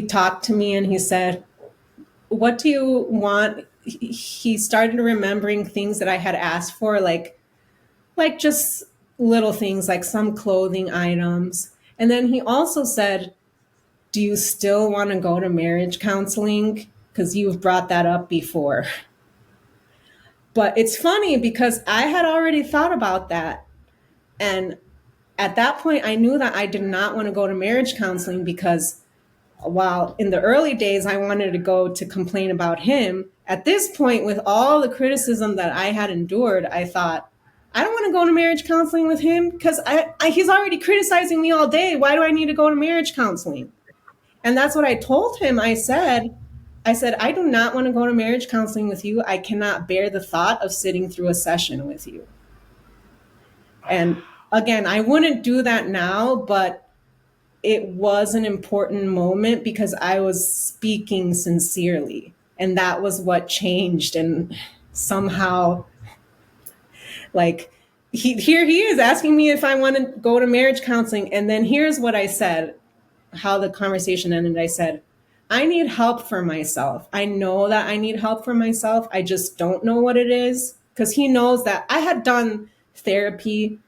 talked to me and he said, what do you want? He started remembering things that I had asked for, like just little things, like some clothing items. And then he also said, do you still want to go to marriage counseling? Because you've brought that up before. But it's funny because I had already thought about that. And at that point, I knew that I did not want to go to marriage counseling because while in the early days I wanted to go to complain about him, at this point, with all the criticism that I had endured, I thought, I don't want to go to marriage counseling with him because he's already criticizing me all day. Why do I need to go to marriage counseling? And that's what I told him. I do not want to go to marriage counseling with you. I cannot bear the thought of sitting through a session with you. And again, I wouldn't do that now, but it was an important moment because I was speaking sincerely. And that was what changed. And somehow, like, here he is asking me if I want to go to marriage counseling. And then here's what I said, how the conversation ended. I said, I need help for myself. I know that I need help for myself. I just don't know what it is, because he knows that I had done therapy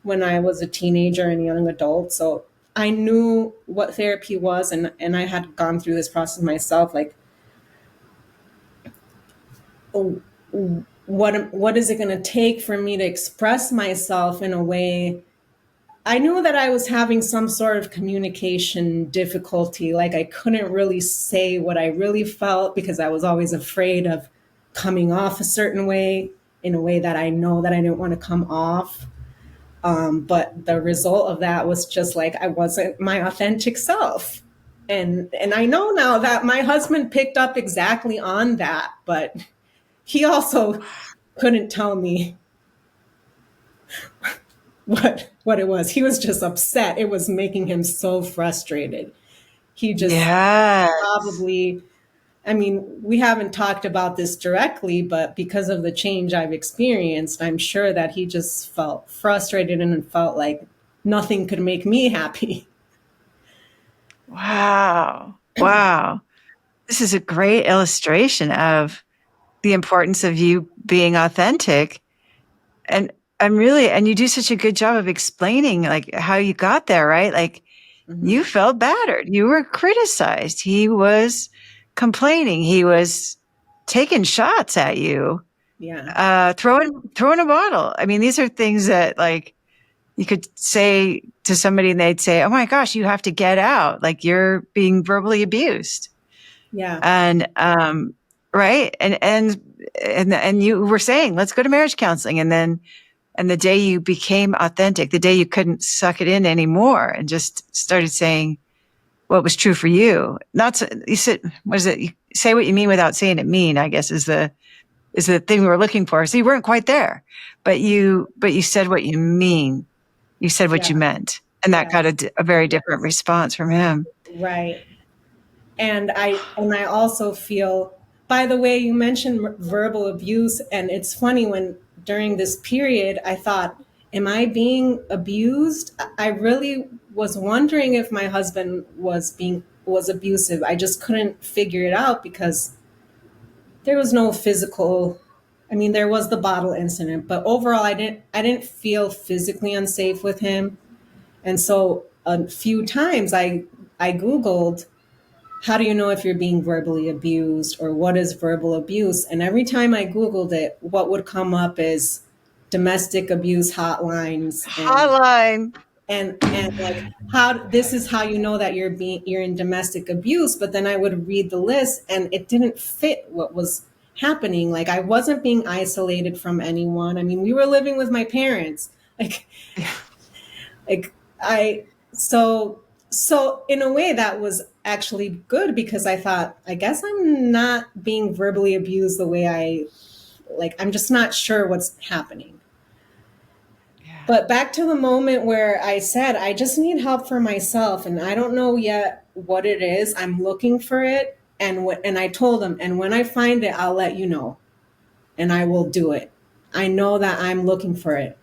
when I was a teenager and young adult. So I knew what therapy was, and I had gone through this process myself. Like, oh, what is it going to take for me to express myself in a way? I knew that I was having some sort of communication difficulty. Like, I couldn't really say what I really felt because I was always afraid of coming off a certain way, in a way that I know that I didn't want to come off. But the result of that was just like I wasn't my authentic self. And I know now that my husband picked up exactly on that, but he also couldn't tell me what it was. He was just upset. It was making him so frustrated. He just Yes. probably, I mean, we haven't talked about this directly, but because of the change I've experienced, I'm sure that he just felt frustrated and felt like nothing could make me happy. Wow. Wow. This is a great illustration of the importance of you being authentic. And and you do such a good job of explaining like how you got there, right? Like Mm-hmm. you felt battered. You were criticized. He was complaining. He was taking shots at you, Yeah. throwing a bottle. I mean, these are things that like you could say to somebody and they'd say, "Oh my gosh, you have to get out. Like you're being verbally abused." Yeah. And right? And you were saying, "Let's go to marriage counseling." And the day you became authentic, the day you couldn't suck it in anymore and just started saying what was true for you. Not so, you said, what is it? You say what you mean without saying it mean, I guess is the thing we were looking for. So you weren't quite there, but you said what you mean. You said what Yeah. you meant. And that got Yes. a very different response from him. Right. And I also feel, by the way, you mentioned verbal abuse, and it's funny, when during this period I thought, am I being abused? I really was wondering if my husband was abusive. I just couldn't figure it out because there was no physical, I mean, there was the bottle incident, but overall I didn't feel physically unsafe with him. And so a few times I googled, how do you know if you're being verbally abused, or what is verbal abuse? And every time I Googled it, what would come up is domestic abuse hotlines, Hotline. and like, how this is how you know that you're in domestic abuse. But then I would read the list and it didn't fit what was happening. Like, I wasn't being isolated from anyone. I mean, we were living with my parents. Like, like I so in a way that was actually good, because I thought, I guess I'm not being verbally abused the way I'm just not sure what's happening. Yeah. But back to the moment where I said, I just need help for myself and I don't know yet what it is. I'm looking for it. And I told him, and when I find it, I'll let you know and I will do it. I know that I'm looking for it.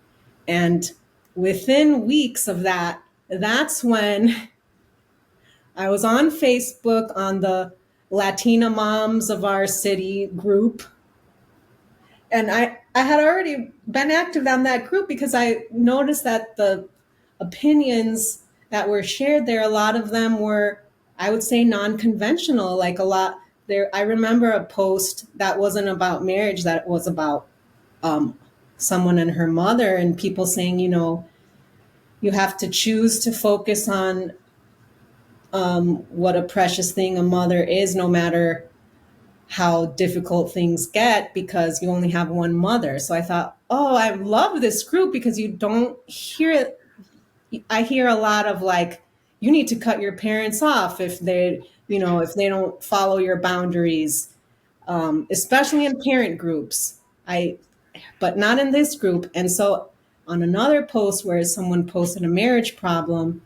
And within weeks of that, that's when I was on Facebook on the Latina Moms of Our City group. And I had already been active on that group because I noticed that the opinions that were shared there, a lot of them were, I would say, non-conventional. Like, a lot there, I remember a post that wasn't about marriage, that was about um, someone and her mother, and people saying, you have to choose to focus on what a precious thing a mother is, no matter how difficult things get, because you only have one mother. So I thought, oh, I love this group, because you don't hear it. I hear a lot of like, you need to cut your parents off if they don't follow your boundaries, especially in parent groups. But not in this group. And so on another post where someone posted a marriage problem,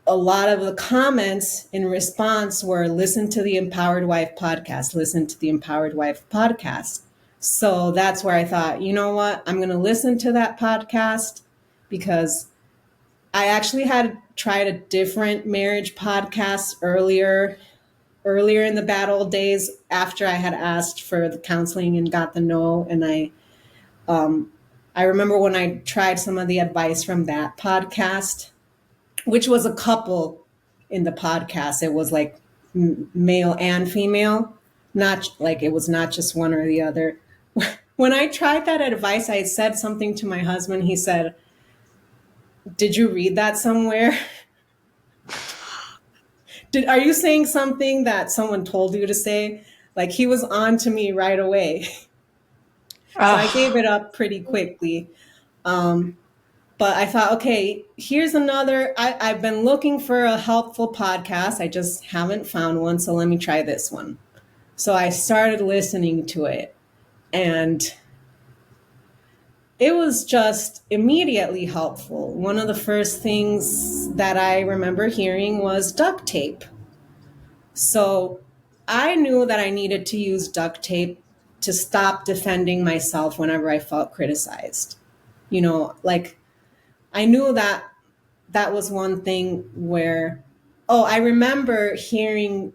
a lot of the comments in response were, listen to the Empowered Wife podcast, listen to the Empowered Wife podcast. So that's where I thought, you know what, I'm going to listen to that podcast, because I actually had tried a different marriage podcast earlier, earlier in the bad old days after I had asked for the counseling and got the no. And I remember when I tried some of the advice from that podcast, which was a couple in the podcast. It was like male and female, not like it was not just one or the other. When I tried that advice, I said something to my husband. He said, "Did you read that somewhere? Are you saying something that someone told you to say?" Like, he was on to me right away. So I gave Oh, it up pretty quickly. But I thought, okay, here's another. I've been looking for a helpful podcast. I just haven't found one. So let me try this one. So I started listening to it, and it was just immediately helpful. One of the first things that I remember hearing was duct tape. So I knew that I needed to use duct tape to stop defending myself whenever I felt criticized. Like, I knew that that was one thing where, oh, I remember hearing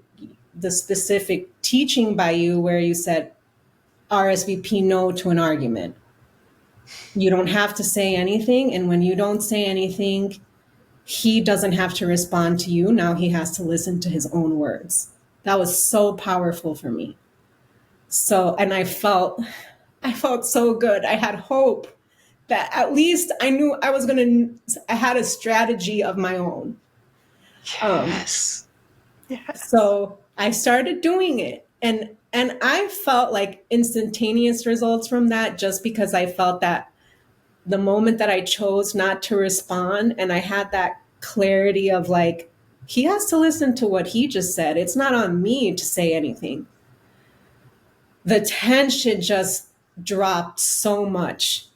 the specific teaching by you where you said RSVP no to an argument. You don't have to say anything. And when you don't say anything, he doesn't have to respond to you. Now he has to listen to his own words. That was so powerful for me. So, and I felt so good. I had hope that at least I knew I had a strategy of my own. yes. Yes. So I started doing it, and I felt like instantaneous results from that, just because I felt that the moment that I chose not to respond, and I had that clarity of like, he has to listen to what he just said. It's not on me to say anything. The tension just dropped so much.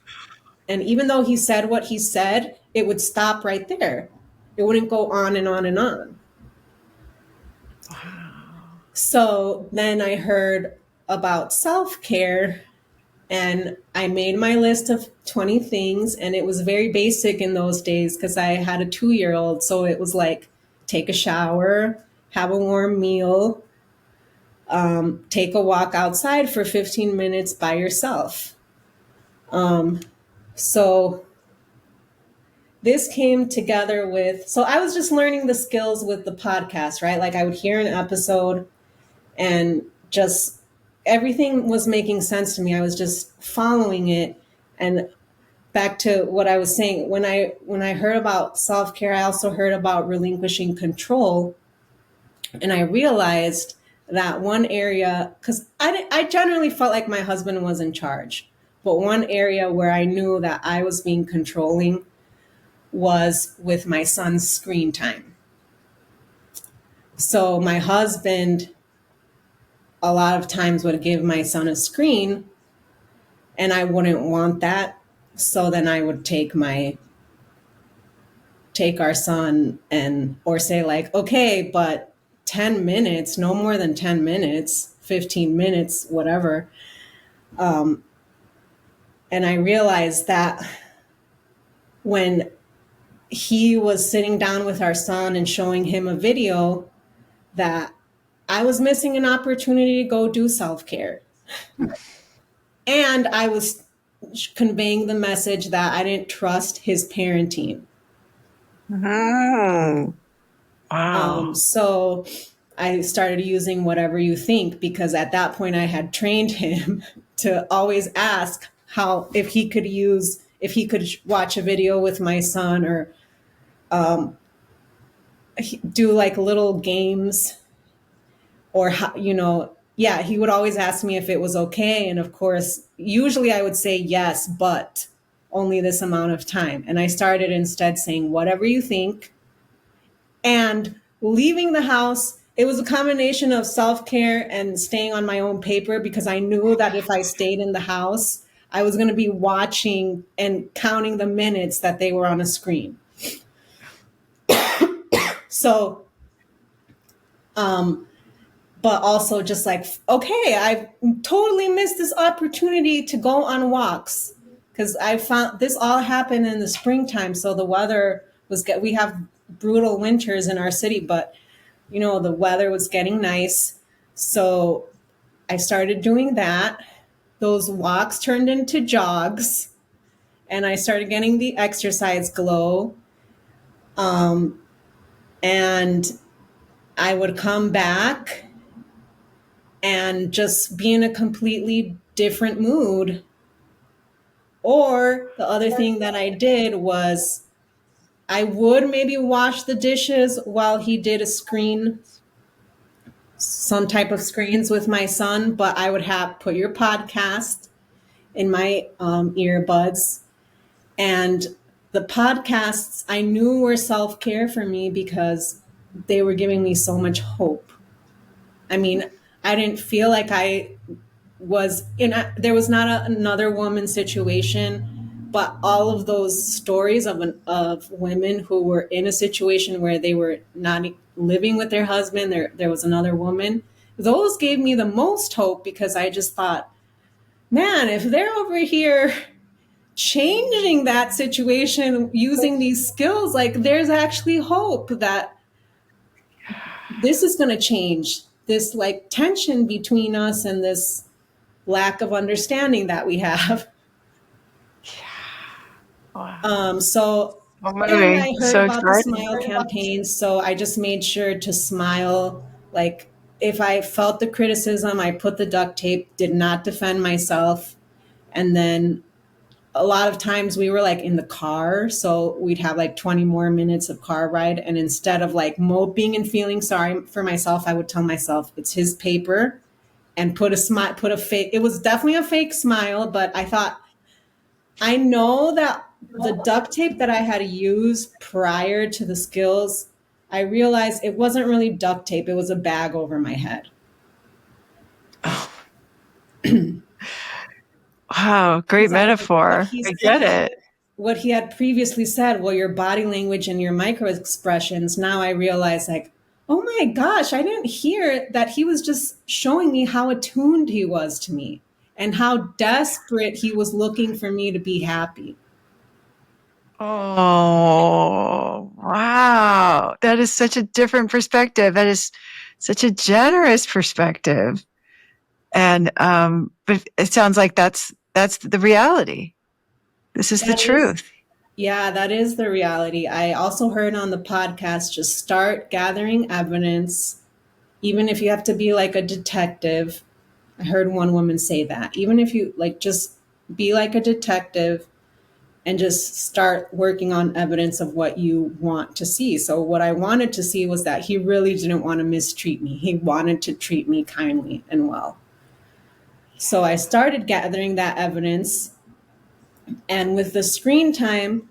And even though he said what he said, it would stop right there. It wouldn't go on and on and on. Wow. So then I heard about self care, and I made my list of 20 things. And it was very basic in those days because I had a 2-year-old. So it was like, take a shower, have a warm meal, take a walk outside for 15 minutes by yourself. So this came together with, so I was just learning the skills with the podcast, right? Like, I would hear an episode and just everything was making sense to me. I was just following it. And back to what I was saying, when I heard about self-care, I also heard about relinquishing control. And I realized that one area, because I generally felt like my husband was in charge, but one area where I knew that I was being controlling was with my son's screen time. So my husband a lot of times would give my son a screen, and I wouldn't want that. So then I would take our son and, or say like, okay, but 10 minutes, no more than 10 minutes, 15 minutes, whatever. And I realized that when he was sitting down with our son and showing him a video, that I was missing an opportunity to go do self-care. And I was conveying the message that I didn't trust his parenting. Mm. Wow. So I started using whatever you think, because at that point I had trained him to always ask how, if he could watch a video with my son, or do like little games, or how, yeah, he would always ask me if it was okay. And of course, usually I would say yes, but only this amount of time. And I started instead saying, whatever you think, and leaving the house. It was a combination of self-care and staying on my own paper, because I knew that if I stayed in the house, I was going to be watching and counting the minutes that they were on a screen. So, but also just like, okay, I've totally missed this opportunity to go on walks, because I found this all happened in the springtime. So the weather was good. We have brutal winters in our city, but the weather was getting nice. So I started doing that. Those walks turned into jogs, and I started getting the exercise glow. And I would come back and just be in a completely different mood. Or the other thing that I did was I would maybe wash the dishes while he did some type of screens with my son, but I would have put your podcast in my earbuds. And the podcasts I knew were self care for me because they were giving me so much hope. I mean, I didn't feel like I was there was not another woman situation, but all of those stories of women who were in a situation where they were not living with their husband, there was another woman. Those gave me the most hope because I just thought, man, if they're over here changing that situation using these skills, like there's actually hope that this is going to change this like tension between us and this lack of understanding that we have. Wow. So, So and moving. I heard So about the exciting. smile campaign, so I just made sure to smile. Like, if I felt the criticism, I put the duct tape, did not defend myself. And then a lot of times we were like in the car, so we'd have like 20 more minutes of car ride. And instead of like moping and feeling sorry for myself, I would tell myself it's his paper and put a smile, put a fake. It was definitely a fake smile, but I thought, I know that the duct tape that I had used prior to the skills, I realized it wasn't really duct tape. It was a bag over my head. Oh, wow. Great Because what metaphor. he I get said, it. what he had previously said, well, your body language and your micro expressions. Now I realize, like, oh my gosh, I didn't hear that he was just showing me how attuned he was to me and how desperate he was looking for me to be happy. Oh, wow. That is such a different perspective. That is such a generous perspective. And but it sounds like that's the reality. This is the That is, truth. yeah, that is the reality. I also heard on the podcast, just start gathering evidence, even if you have to be like a detective. I heard one woman say that. Even if you like just be like a detective and just start working on evidence of what you want to see. So what I wanted to see was that he really didn't want to mistreat me. He wanted to treat me kindly and well. So I started gathering that evidence, and with the screen time,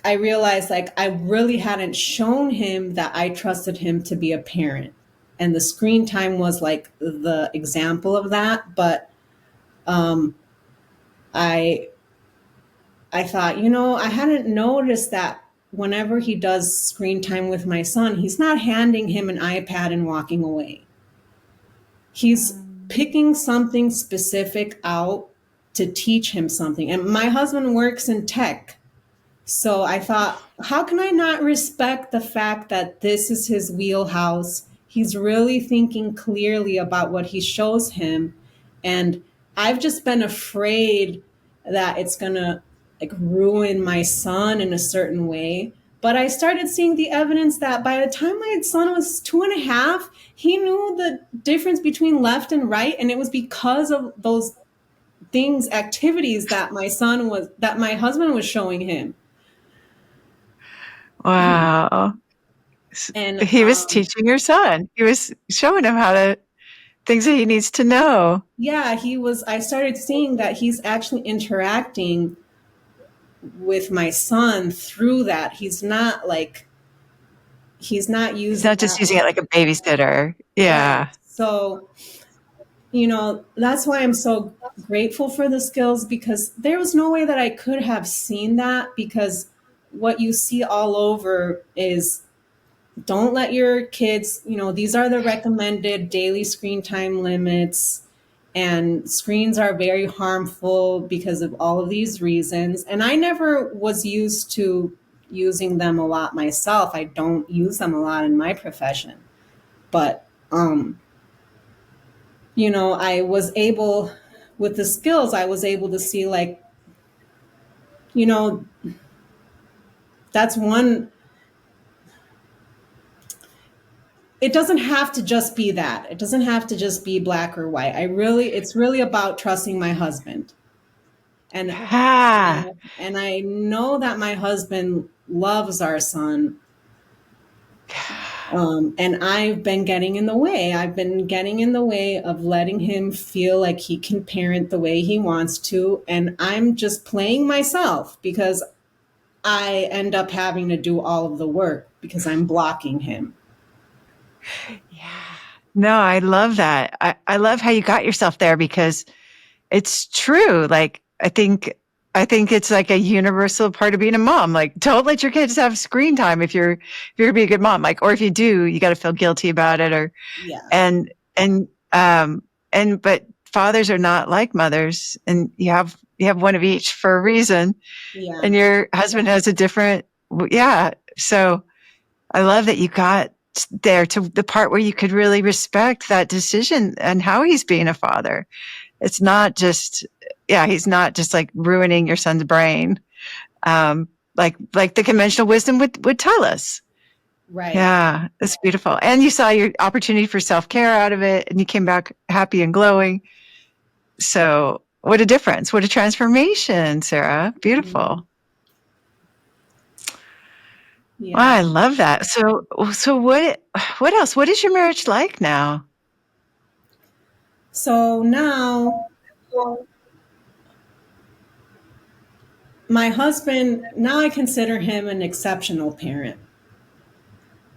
I realized like I really hadn't shown him that I trusted him to be a parent. And the screen time was like the example of that. But um, I I thought, I hadn't noticed that whenever he does screen time with my son, he's not handing him an iPad and walking away. He's picking something specific out to teach him something. And my husband works in tech. So I thought, how can I not respect the fact that this is his wheelhouse? He's really thinking clearly about what he shows him. And I've just been afraid that it's going to like ruin my son in a certain way. But I started seeing the evidence that by the time my son was 2.5, he knew the difference between left and right. And it was because of those things, activities that my husband was showing him. Wow. And He was teaching your son. He was showing him how to things that he needs to know. yeah, I started seeing that he's actually interacting with my son through that. He's not He's using not just that. using it like a babysitter. Right. Yeah. So, that's why I'm so grateful for the skills, because there was no way that I could have seen that, because what you see all over is don't let your kids, these are the recommended daily screen time limits, and screens are very harmful because of all of these reasons. And I never was used to using them a lot myself. I don't use them a lot in my profession. But, I was able, with the skills, I was able to see, like, you know, that's one. It doesn't have to just be that. It doesn't have to just be black or white. It's really about trusting my husband. And Yeah. and I know that my husband loves our son. And I've been getting in the way. I've been getting in the way of letting him feel like he can parent the way he wants to. And I'm just playing myself because I end up having to do all of the work because I'm blocking him. Yeah. No, I love that. I love how you got yourself there because it's true. Like, I think it's like a universal part of being a mom. Like, don't let your kids have screen time if you're gonna be a good mom. Like, or if you do, you got to feel guilty about it. Or Yeah. and and um but fathers are not like mothers, and you have one of each for a reason. Yeah. And your husband has a different. Yeah. So I love that you got there to the part where you could really respect that decision and how he's being a father. It's not just, yeah, he's not just like ruining your son's brain, like the conventional wisdom would tell us. Right. Yeah, it's beautiful. And you saw your opportunity for self care out of it, and you came back happy and glowing. So, what a difference! What a transformation, Sarah. Mhm. Beautiful. Wow, Yeah. I love that. So what else? What is your marriage like now? So now my husband, now I consider him an exceptional parent.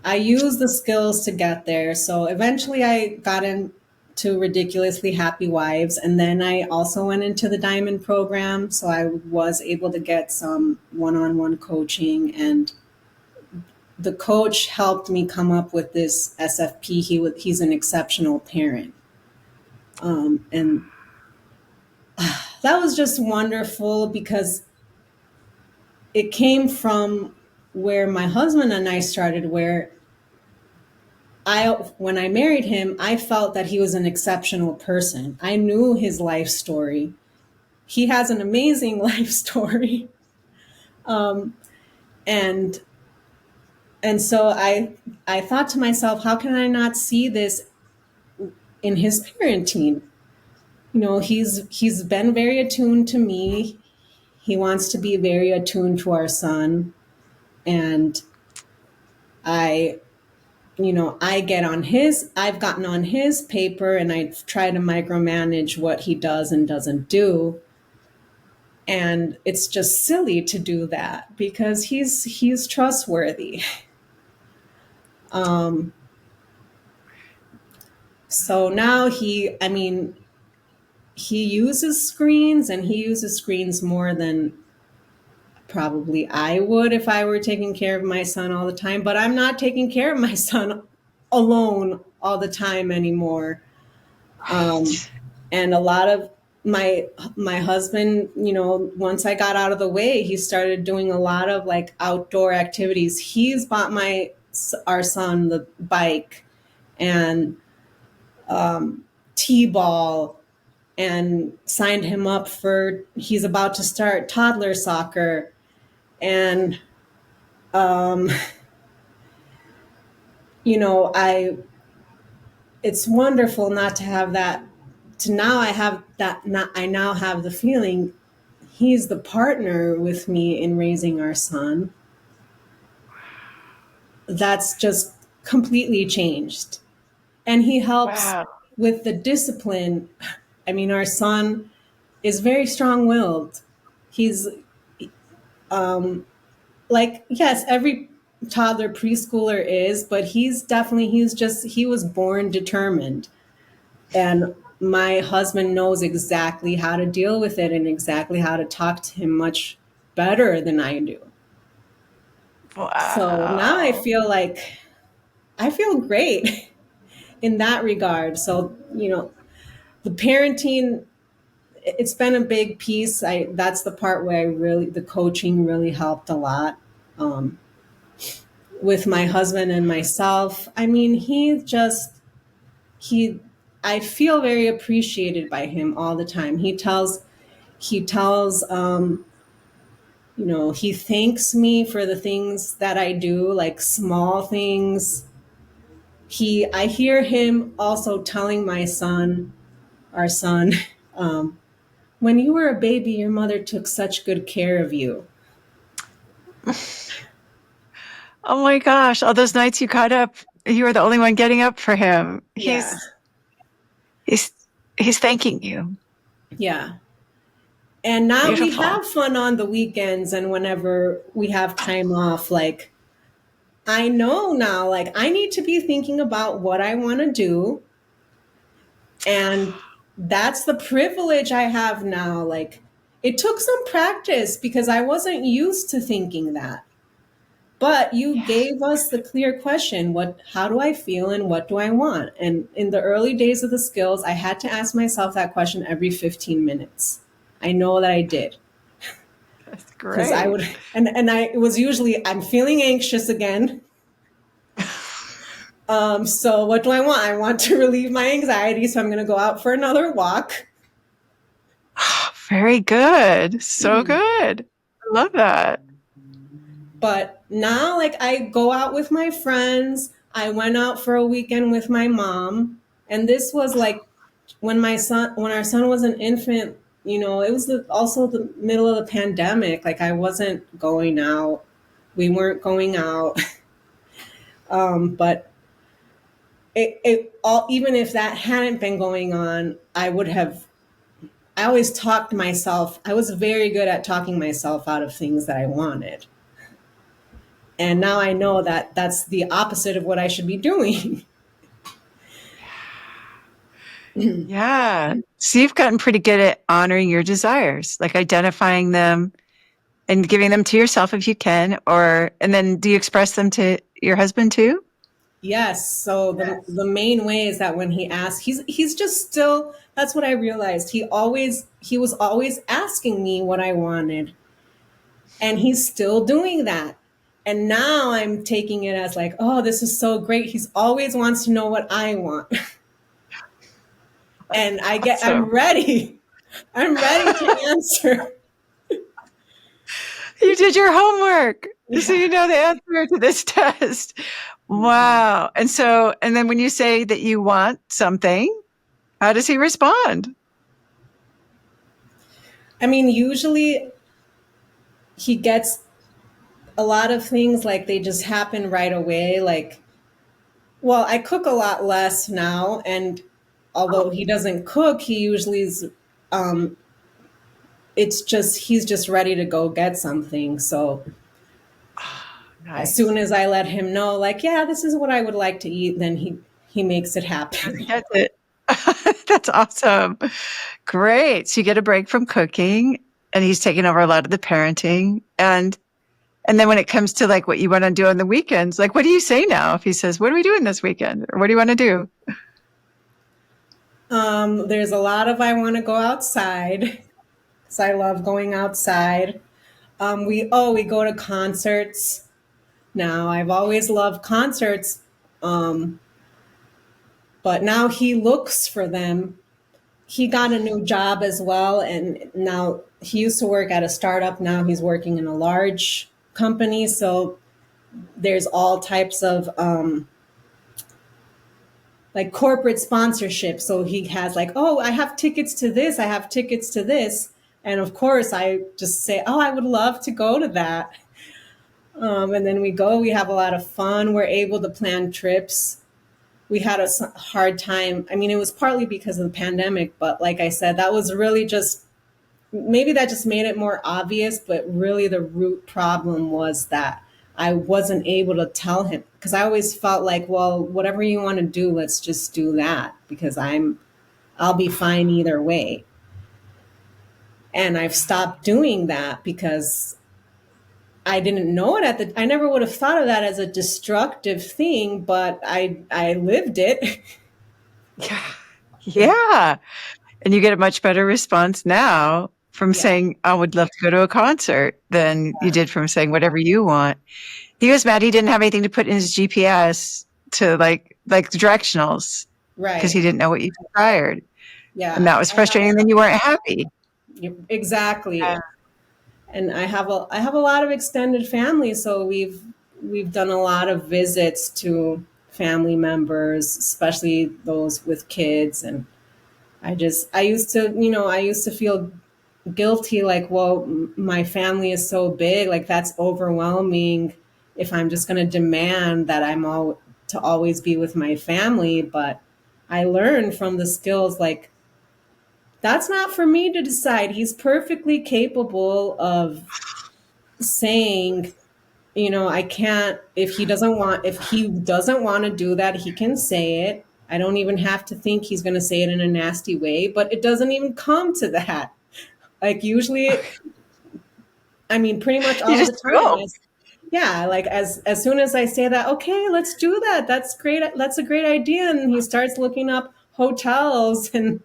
I used the skills to get there. So eventually I got into Ridiculously Happy Wives. And then I also went into the Diamond program. So I was able to get some one on one coaching. And the coach helped me come up with this SFP. He's an exceptional parent. And that was just wonderful because it came from where my husband and I started, where when I married him, I felt that he was an exceptional person. I knew his life story. He has an amazing life story. And so I thought to myself, how can I not see this in his parenting? He's been very attuned to me. He wants to be very attuned to our son. And I I've gotten on his paper and I try to micromanage what he does and doesn't do. And it's just silly to do that because he's trustworthy. So now he uses screens, and he uses screens more than probably I would if I were taking care of my son all the time, but I'm not taking care of my son alone all the time anymore. Um, Right. and a lot of my husband, once I got out of the way, he started doing a lot of like outdoor activities. He's bought our son the bike and t-ball, and signed him up for, he's about to start toddler soccer. And I it's wonderful not to have that, to now I have that, not I now have the feeling he's the partner with me in raising our son. That's just completely changed. And he helps Wow. with the discipline. I mean, our son is very strong willed. He's like, yes, every toddler preschooler is, but he was born determined. And my husband knows exactly how to deal with it and exactly how to talk to him much better than I do. So now Wow. I feel great in that regard. So, the parenting, it's been a big piece. That's the part where the coaching really helped a lot. um, with my husband and myself. I mean, he, I feel very appreciated by him all the time. He tells, he thanks me for the things that I do, like small things. I hear him also telling our son, um, when you were a baby, your mother took such good care of you. Oh my gosh, all those nights you caught up, you were the only one getting up for him. Yeah, He's he's thanking you. yeah. And now we Beautiful. have fun on the weekends and whenever we have time off. Like, I know now, like, I need to be thinking about what I want to do. And that's the privilege I have now. Like, it took some practice because I wasn't used to thinking that. But you Yeah. gave us the clear question, how do I feel and what do I want? And in the early days of the skills, I had to ask myself that question every 15 minutes. I know that I did. That's Because I great. would, it was usually, I'm feeling anxious again. So what do I want? I want to relieve my anxiety, so I'm going to go out for another walk. Very good. So good. I love that. But now, like, I go out with my friends. I went out for a weekend with my mom, and this was like when our son was an infant. It was also the middle of the pandemic. Like, I wasn't going out. We weren't going out. But it all, even if that hadn't been going on, I always talked myself. I was very good at talking myself out of things that I wanted. And now I know that that's the opposite of what I should be doing. Yeah. So you've gotten pretty good at honoring your desires, like identifying them and giving them to yourself if you can, and then do you express them to your husband too? Yes. So the main way is that when he asks, he's just still. That's what I realized. He was always asking me what I wanted, and he's still doing that. And now I'm taking it as like, oh, this is so great. He's always wants to know what I want, and I'm Awesome. ready. I'm ready to answer. You did your homework. So Yeah. you know the answer to this test. Wow. And then when you say that you want something, how does he respond? I mean, usually he gets a lot of things like they just happen right away. Like, well, I cook a lot less now, and although he doesn't cook, he usually is. Um, it's just he's just ready to go get something. So as soon Nice. as I let him know, like, yeah, this is what I would like to eat, then he makes it happen. He gets it. That's awesome. Great. So you get a break from cooking and he's taking over a lot of the parenting. And then when it comes to like what you want to do on the weekends, like what do you say now if he says, "What are we doing this weekend?" Or "What do you want to do?" There's a lot of I want to go outside because I love going outside. We go to concerts now. I've always loved concerts, um, but now he looks for them. He got a new job as well, and now he used to work at a startup. Now he's working in a large company. So there's all types of like corporate sponsorship. So he has like, oh, I have tickets to this. I have tickets to this. And of course, I just say, oh, I would love to go to that. And then we go. We have a lot of fun. We're able to plan trips. We had a hard time. I mean, it was partly because of the pandemic, but like I said, that was really just maybe that just made it more obvious, but really the root problem was that I wasn't able to tell him because I always felt like, well, whatever you want to do, let's just do that because I'll be fine either way. And I've stopped doing that because I didn't know it I never would have thought of that as a destructive thing, but I lived it. Yeah. Yeah. And you get a much better response now from Yeah. saying, I would love to go to a concert than you did from saying whatever you want. He was mad he didn't have anything to put in his GPS to like the directionals because he Right. didn't know what you desired. And Yeah. that was frustrating. And then you weren't happy. Exactly. Yeah. And I have a lot of extended family, so we've done a lot of visits to family members, especially those with kids. And I used to feel guilty, like, well, my family is so big, like that's overwhelming if I'm just going to demand that I'm all to always be with my family. But I learned from the skills, like, that's not for me to decide. He's perfectly capable of saying, I can't, if he doesn't want to do that, he can say it. I don't even have to think he's going to say it in a nasty way, but it doesn't even come to that. Like, usually, I mean, pretty much You all just the time. go. Yeah, like as soon as I say that, okay, let's do that. That's great. That's a great idea. And he starts looking up hotels and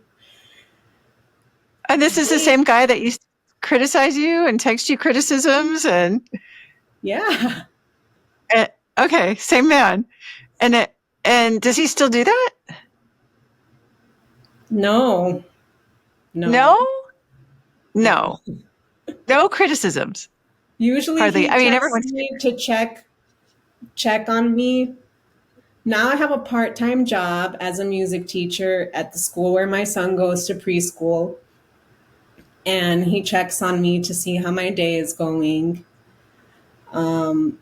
And this is the same guy that used to criticize you and text you criticisms yeah. and okay, same man. And does he still do that? No, no, No? no. No. No criticisms. Usually Hardly. he I mean, texts everyone's me to check on me. Now I have a part-time job as a music teacher at the school where my son goes to preschool, and he checks on me to see how my day is going. Um,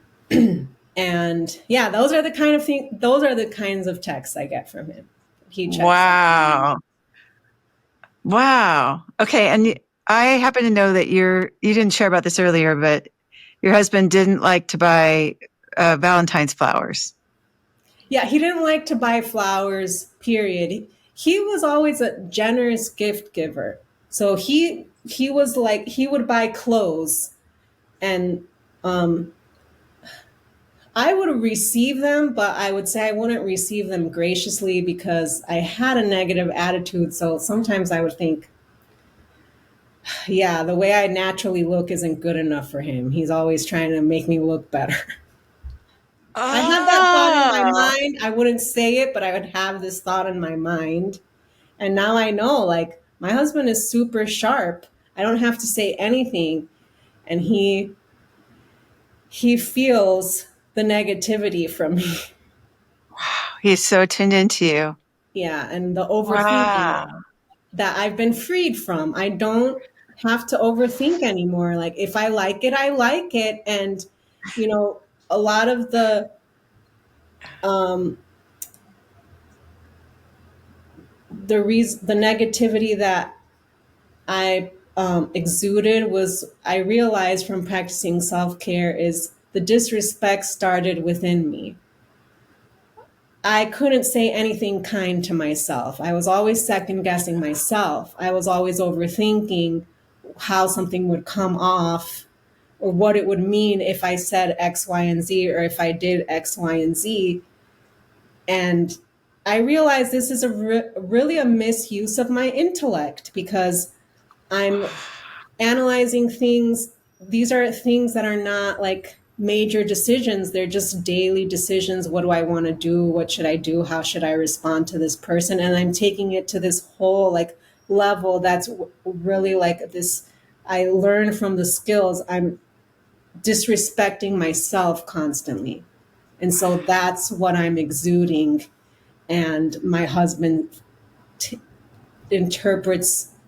and yeah, those are the kinds of texts I get from him. He checks on me. wow. Wow. Okay. And I happen to know that you didn't share about this earlier, but your husband didn't like to buy Valentine's flowers. Yeah, he didn't like to buy flowers, period. He was always a generous gift giver. So he was like, he would buy clothes, and um I would receive them, but I would say I wouldn't receive them graciously because I had a negative attitude. So sometimes I would think, yeah, the way I naturally look isn't good enough for him. He's always trying to make me look better. I have that thought in my Oh, mind. I wouldn't say it, but I would have this thought in my mind. And now I know, like, my husband is super sharp. I don't have to say anything. And he feels the negativity from me. he's so tuned into you. Yeah. And the overthinking Wow. that I've been freed from. I don't have to overthink anymore. Like, if I like it, I like it. And, you know, a lot of um, the negativity that I exuded was, I realized from practicing self care, is the disrespect started within me. I couldn't say anything kind to myself. I was always second guessing myself. I was always overthinking how something would come off or what it would mean if I said X, Y, and Z, or if I did X, Y, and Z. And I realized this is really a misuse of my intellect, because I'm analyzing things. These are things that are not like major decisions. They're just daily decisions. What do I want to do? What should I do? How should I respond to this person? And I'm taking it to this whole like level that's really like this. I learn from the skills. I'm disrespecting myself constantly. And so that's what I'm exuding. And my husband t-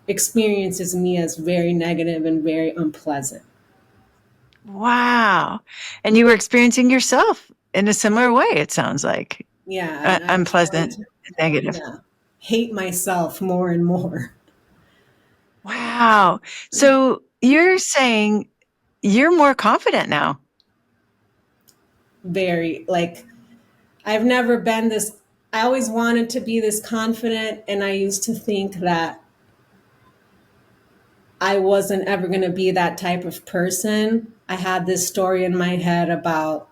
experiences me as very negative and very unpleasant. Wow. And you were experiencing yourself in a similar way, it sounds like. Yeah, and I was starting Unpleasant, to, negative. yeah, hate myself more and more. Wow. So you're saying you're more confident now. Very, like, I've never been this, I always wanted to be this confident, and I used to think that I wasn't ever going to be that type of person. I had this story in my head about,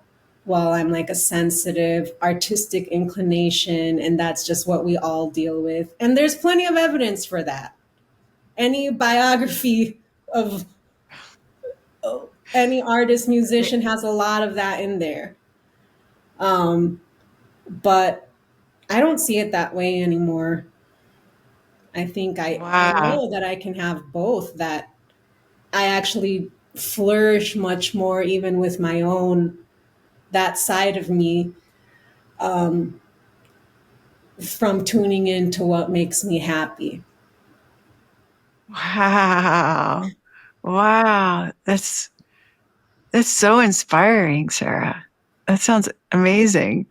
well, I'm like a sensitive, artistic inclination, and that's just what we all deal with. And there's plenty of evidence for that. Any biography of any artist, musician has a lot of that in there. But I don't see it that way anymore. I think I Wow. know that I can have both, that I actually flourish much more even with my own, that side of me, from tuning into what makes me happy. Wow. Wow. That's so inspiring, Sarah. That sounds amazing.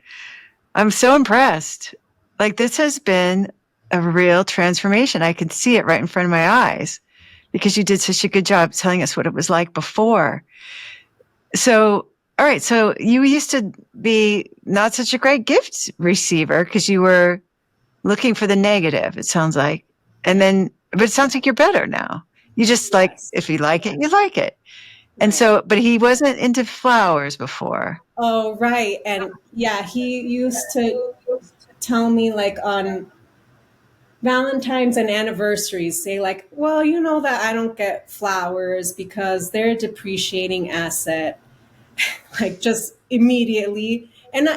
I'm so impressed. Like this has been a real transformation. I can see it right in front of my eyes because you did such a good job telling us what it was like before. So, all right. So you used to be not such a great gift receiver because you were looking for the negative, it sounds like. And Yeah. then, but it sounds like you're better now. You just like, Yes. if you like it, you like it. And Right. so, but he wasn't into flowers before. Oh, right. And yeah, he used to tell me, like, on Valentine's and anniversaries, say, like, well, you know that I don't get flowers because they're a depreciating asset, like just immediately. And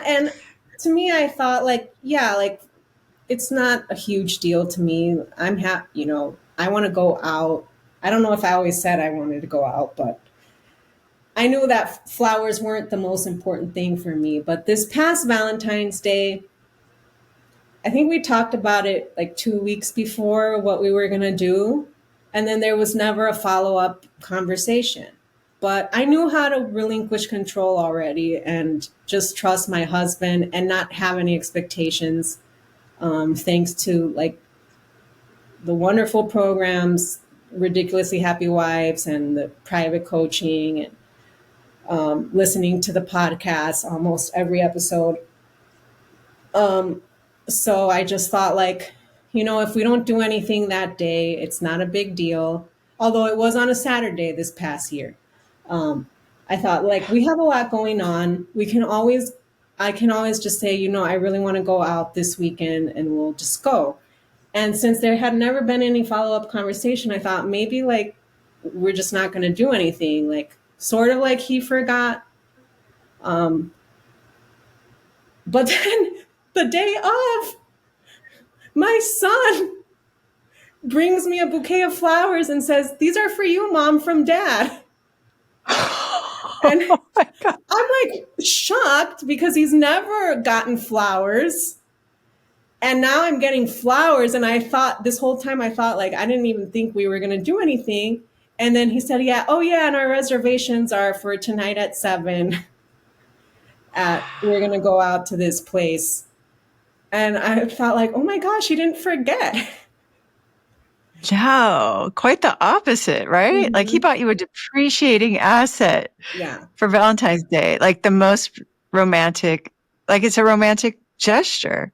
to me, I thought, like, yeah, like, it's not a huge deal to me. I'm happy, I want to go out. I don't know if I always said I wanted to go out, but I knew that flowers weren't the most important thing for me. But this past Valentine's Day, I think we talked about it like 2 weeks before, what we were going to do. And then there was never a follow up conversation. But I knew how to relinquish control already and just trust my husband and not have any expectations, thanks to, like, the wonderful programs, Ridiculously Happy Wives, and the private coaching, and listening to the podcast almost every episode. So I just thought, like, if we don't do anything that day, it's not a big deal. Although it was on a Saturday this past year. I thought, like, we have a lot going on. I can always just say, I really want to go out this weekend, and we'll just go. And since there had never been any follow up conversation, I thought maybe, like, we're just not going to do anything. Like, sort of like he forgot. But then the day of, my son brings me a bouquet of flowers and says, "These are for you, Mom, from Dad." And Oh my God. I'm like shocked because he's never gotten flowers. And now I'm getting flowers. And I thought this whole time, I thought, like, I didn't even think we were going to do anything. And then he said, "Yeah, oh, yeah, and our reservations are for tonight at 7. We're going to go out to this place." And I felt like, oh my gosh, he didn't forget. No, quite the opposite, right? Like he Mhm. bought you a depreciating asset Yeah. for Valentine's Day, like the most romantic, like it's a romantic gesture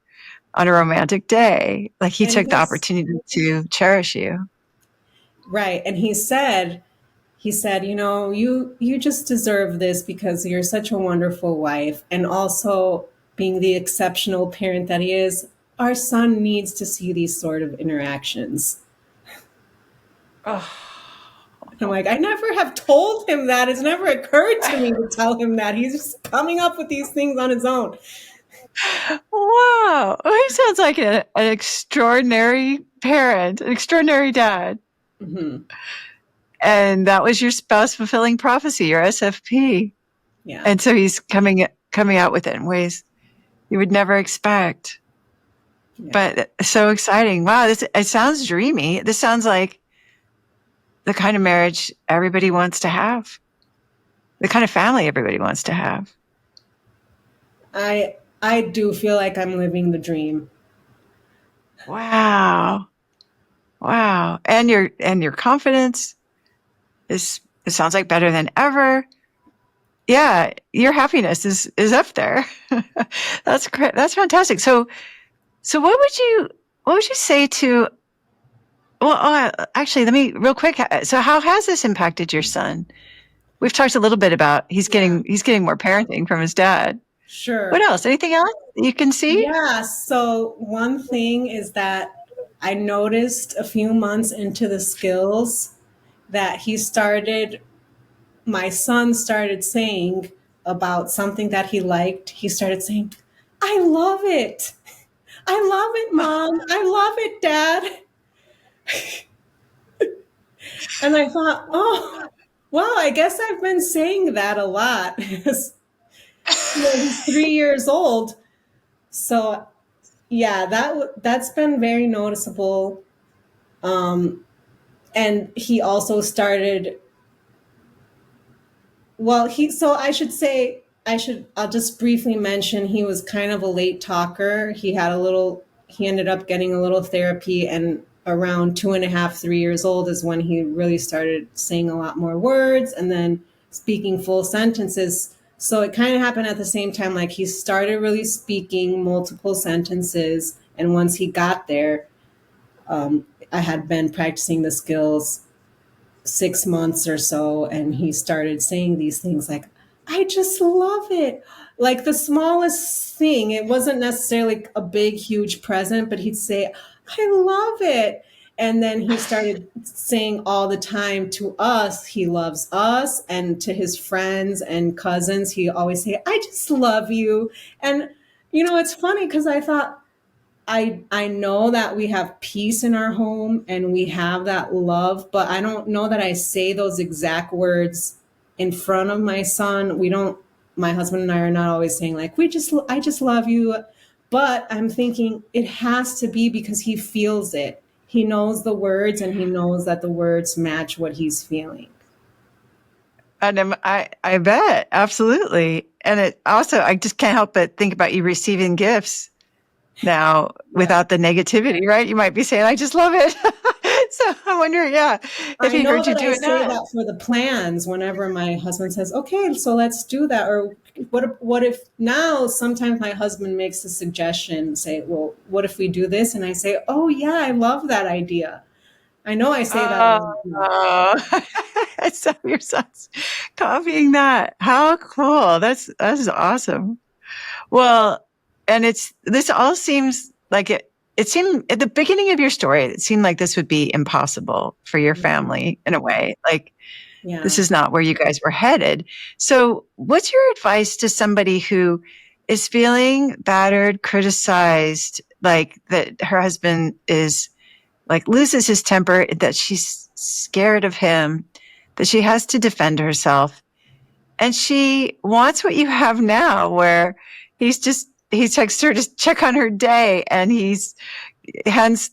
on a romantic day. Like he And took the opportunity to cherish you. right. And he said, you just deserve this because you're such a wonderful wife. And also, being the exceptional parent that he is, our son needs to see these sort of interactions. I'm Oh, like, I never have told him that. It's never occurred to me to tell him that. He's just coming up with these things on his own. wow. He sounds like an extraordinary parent, an extraordinary dad. Hmm. And that was your spouse fulfilling prophecy, your SFP. Yeah. And so he's coming out with it in ways you would never expect. Yeah. But so exciting. Wow, it sounds dreamy. This sounds like the kind of marriage everybody wants to have. The kind of family everybody wants to have. I do feel like I'm living the dream. Wow. Wow. And your confidence is, it sounds like better than ever. Yeah, your happiness is up there. That's great. That's fantastic. So what would you say to, well, actually, let me real quick. So how has this impacted your son? We've talked a little bit about Yeah. he's getting more parenting from his dad. What Sure. else? Anything else you can see? Yeah. So one thing is that I noticed a few months into the skills, that my son started saying about something that he liked. He started saying, I love it. I love it, Mom. I love it, Dad. And I thought, oh, wow, I guess I've been saying that a lot. He's 3 years old. So yeah, that's been very noticeable. Um, and he also started, well, I'll just briefly mention he was kind of a late talker. He ended up getting a little therapy, and around 2.5, 3 years old is when he really started saying a lot more words and then speaking full sentences. So it kind of happened at the same time. Like he started really speaking multiple sentences. And once he got there, I had been practicing the skills 6 months or so, and he started saying these things like, I just love it. Like the smallest thing. It wasn't necessarily a big, huge present, but he'd say, I love it. And then he started saying all the time to us, he loves us, and to his friends and cousins, he always say, I just love you. And it's funny because I thought, I know that we have peace in our home and we have that love, but I don't know that I say those exact words in front of my son. We don't My husband and I are not always saying like I just love you, but I'm thinking it has to be because he feels it. He knows the words and he knows that the words match what he's feeling. And I bet, absolutely. And it also, I just can't help but think about you receiving gifts now Yeah. without the negativity, right? You might be saying, I just love it. So I'm wondering, yeah, if I he know heard you that I doing say that. that for the plans whenever my husband says, okay, so let's do that. Or what if now sometimes my husband makes a suggestion, say, well, what if we do this? And I say, oh, yeah, I love that idea. I know I say that a lot. Oh, so your son's copying that. How cool. That's awesome. Well, and this all seems like it seemed at the beginning of your story, it seemed like this would be impossible for your family in a way. Like this Yeah. is not where you guys were headed. So what's your advice to somebody who is feeling battered, criticized, like that her husband is like loses his temper, that she's scared of him, that she has to defend herself, and she wants what you have now, where he texts her to check on her day, and he's hands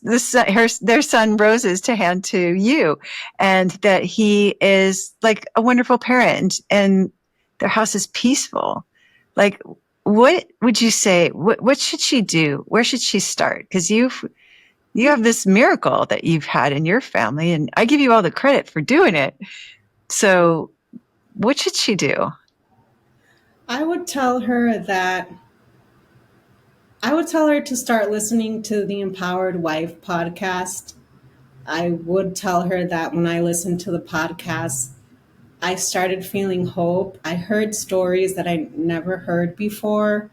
their son roses to hand to you, and that he is like a wonderful parent, and their house is peaceful. Like, what would you say? What should she do? Where should she start? Because you have this miracle that you've had in your family, and I give you all the credit for doing it. So what should she do? I would tell her that I would tell her to start listening to the Empowered Wife podcast. I would tell her that when I listened to the podcast, I started feeling hope. I heard stories that I never heard before.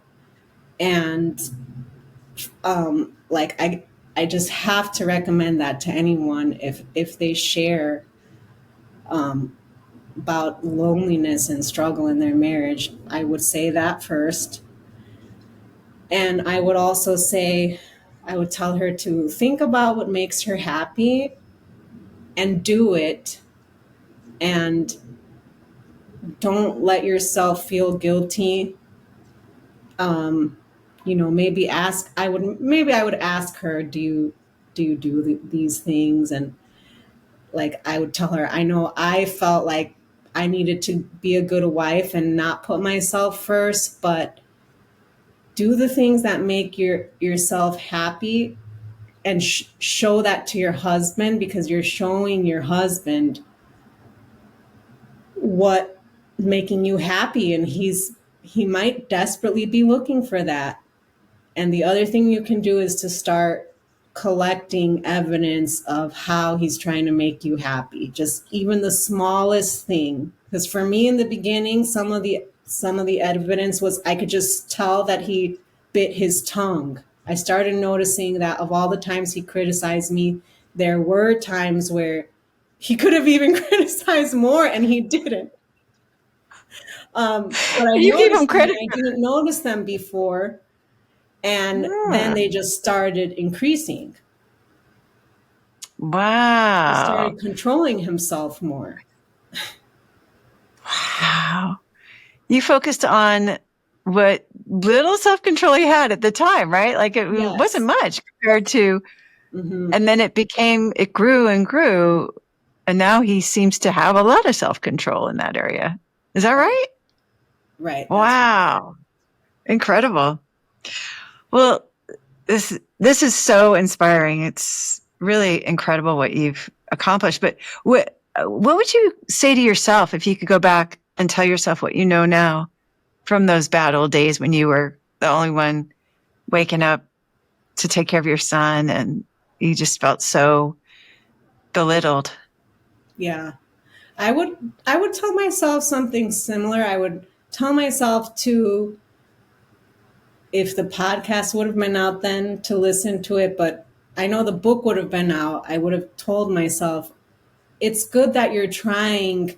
And like I just have to recommend that to anyone if they share about loneliness and struggle in their marriage. I would say that first. And I would also say, I would tell her to think about what makes her happy and do it. And don't let yourself feel guilty. Maybe I would ask her, do you do these things? And like I would tell her, I know I felt like I needed to be a good wife and not put myself first, but do the things that make yourself happy, and show that to your husband, because you're showing your husband what making you happy, and he might desperately be looking for that. And the other thing you can do is to start collecting evidence of how he's trying to make you happy. Just even the smallest thing. Because for me in the beginning, some of the evidence was I could just tell that he bit his tongue. I started noticing that of all the times he criticized me, there were times where he could have even criticized more, and he didn't. But I You gave him noticed them, credit and I for didn't notice them before. And then that. they just started increasing. He Wow. started controlling himself more. Wow. You focused on what little self-control he had at the time, right? Like it wasn't Yes. much compared to, Hmm. and then it grew and grew. And now he seems to have a lot of self-control in that area. Is that Right. right? Right. That's Wow. Incredible. Well, this is so inspiring. It's really incredible what you've accomplished. But what would you say to yourself if you could go back and tell yourself what you know now from those bad old days when you were the only one waking up to take care of your son and you just felt so belittled? yeah. I would tell myself something similar. I would tell myself to, if the podcast would have been out then, to listen to it, but I know the book would have been out. I would have told myself, it's good that you're trying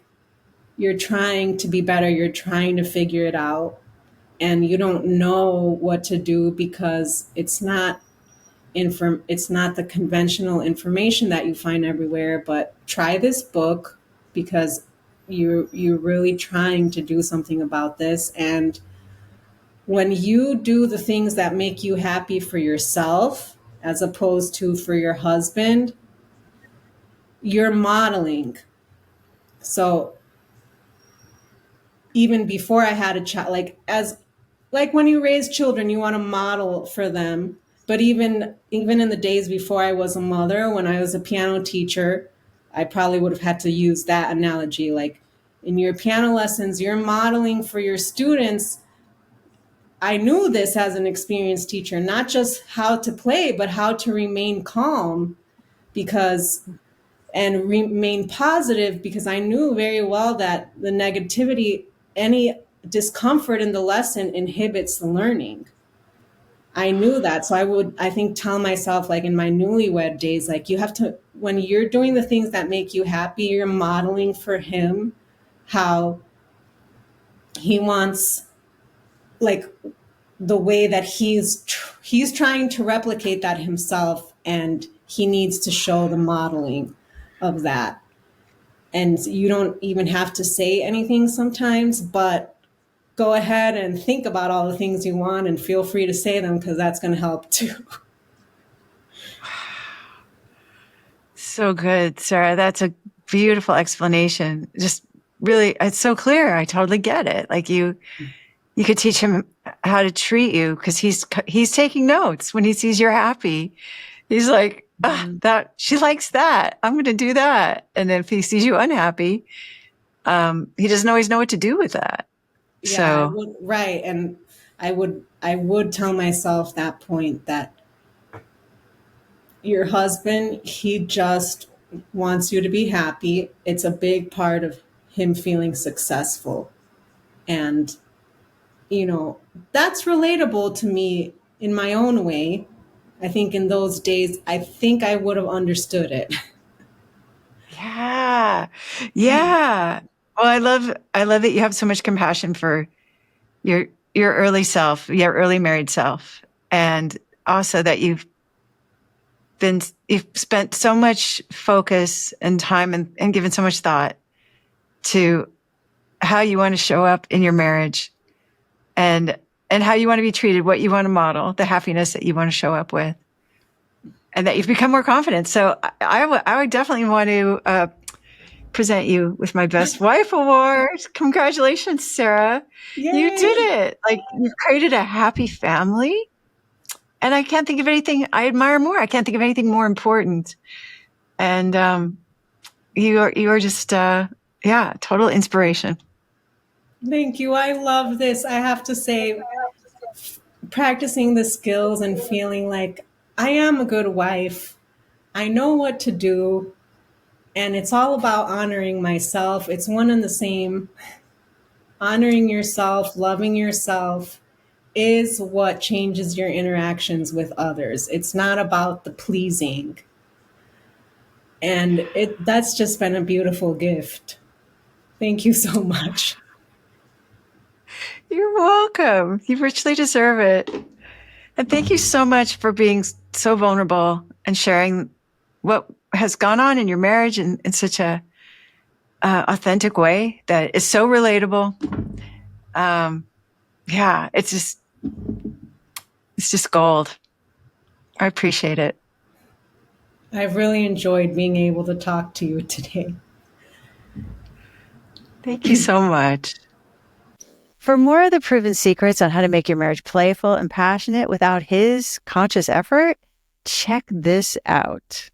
to be better, you're trying to figure it out, and you don't know what to do because it's not the conventional information that you find everywhere. But try this book, because you're really trying to do something about this. And when you do the things that make you happy for yourself as opposed to for your husband, you're modeling. So even before I had a child, like when you raise children, you want to model for them. But even in the days before I was a mother, when I was a piano teacher, I probably would have had to use that analogy. Like in your piano lessons, you're modeling for your students. I knew this as an experienced teacher, not just how to play, but how to remain calm, because and remain positive, because I knew very well that the negativity, any discomfort in the lesson inhibits the learning. I knew that. So I think, tell myself, like in my newlywed days, like you have to, when you're doing the things that make you happy, you're modeling for him how he wants, like the way that he's trying to replicate that himself, and he needs to show the modeling of that. And you don't even have to say anything sometimes, but go ahead and think about all the things you want and feel free to say them, because that's going to help too. So good, Sarah. That's a beautiful explanation. Just really, it's so clear. I totally get it. Like you could teach him how to treat you because he's taking notes when he sees you're happy. He's like, ah, that she likes that. I'm going to do that. And then if he sees you unhappy, he doesn't always know what to do with that. Yeah, I So would, right. And I would tell myself that point, that your husband, he just wants you to be happy. It's a big part of him feeling successful. And, that's relatable to me in my own way. I think in those days, I think I would have understood it. yeah, yeah. Well, I love that you have so much compassion for your your early self, your early married self, and also that you've spent so much focus and time and given so much thought to how you want to show up in your marriage and how you want to be treated, what you want to model, the happiness that you want to show up with, and that you've become more confident. So I would definitely want to present you with my Best Wife Award. Congratulations, Sarah. You did Yay! it. Like you've created a happy family. And I can't think of anything I admire more. I can't think of anything more important. And you are just yeah, total inspiration. Thank you. I love this. I have to say, practicing the skills and feeling like I am a good wife. I know what to do. And it's all about honoring myself. It's one and the same. Honoring yourself, loving yourself is what changes your interactions with others. It's not about the pleasing. And that's just been a beautiful gift. Thank you so much. You're welcome. You richly deserve it. And thank you so much for being so vulnerable and sharing what has gone on in your marriage in such a authentic way that is so relatable. Yeah, it's just gold. I appreciate it. I've really enjoyed being able to talk to you today. Thank you so much. For more of the proven secrets on how to make your marriage playful and passionate without his conscious effort, check this out.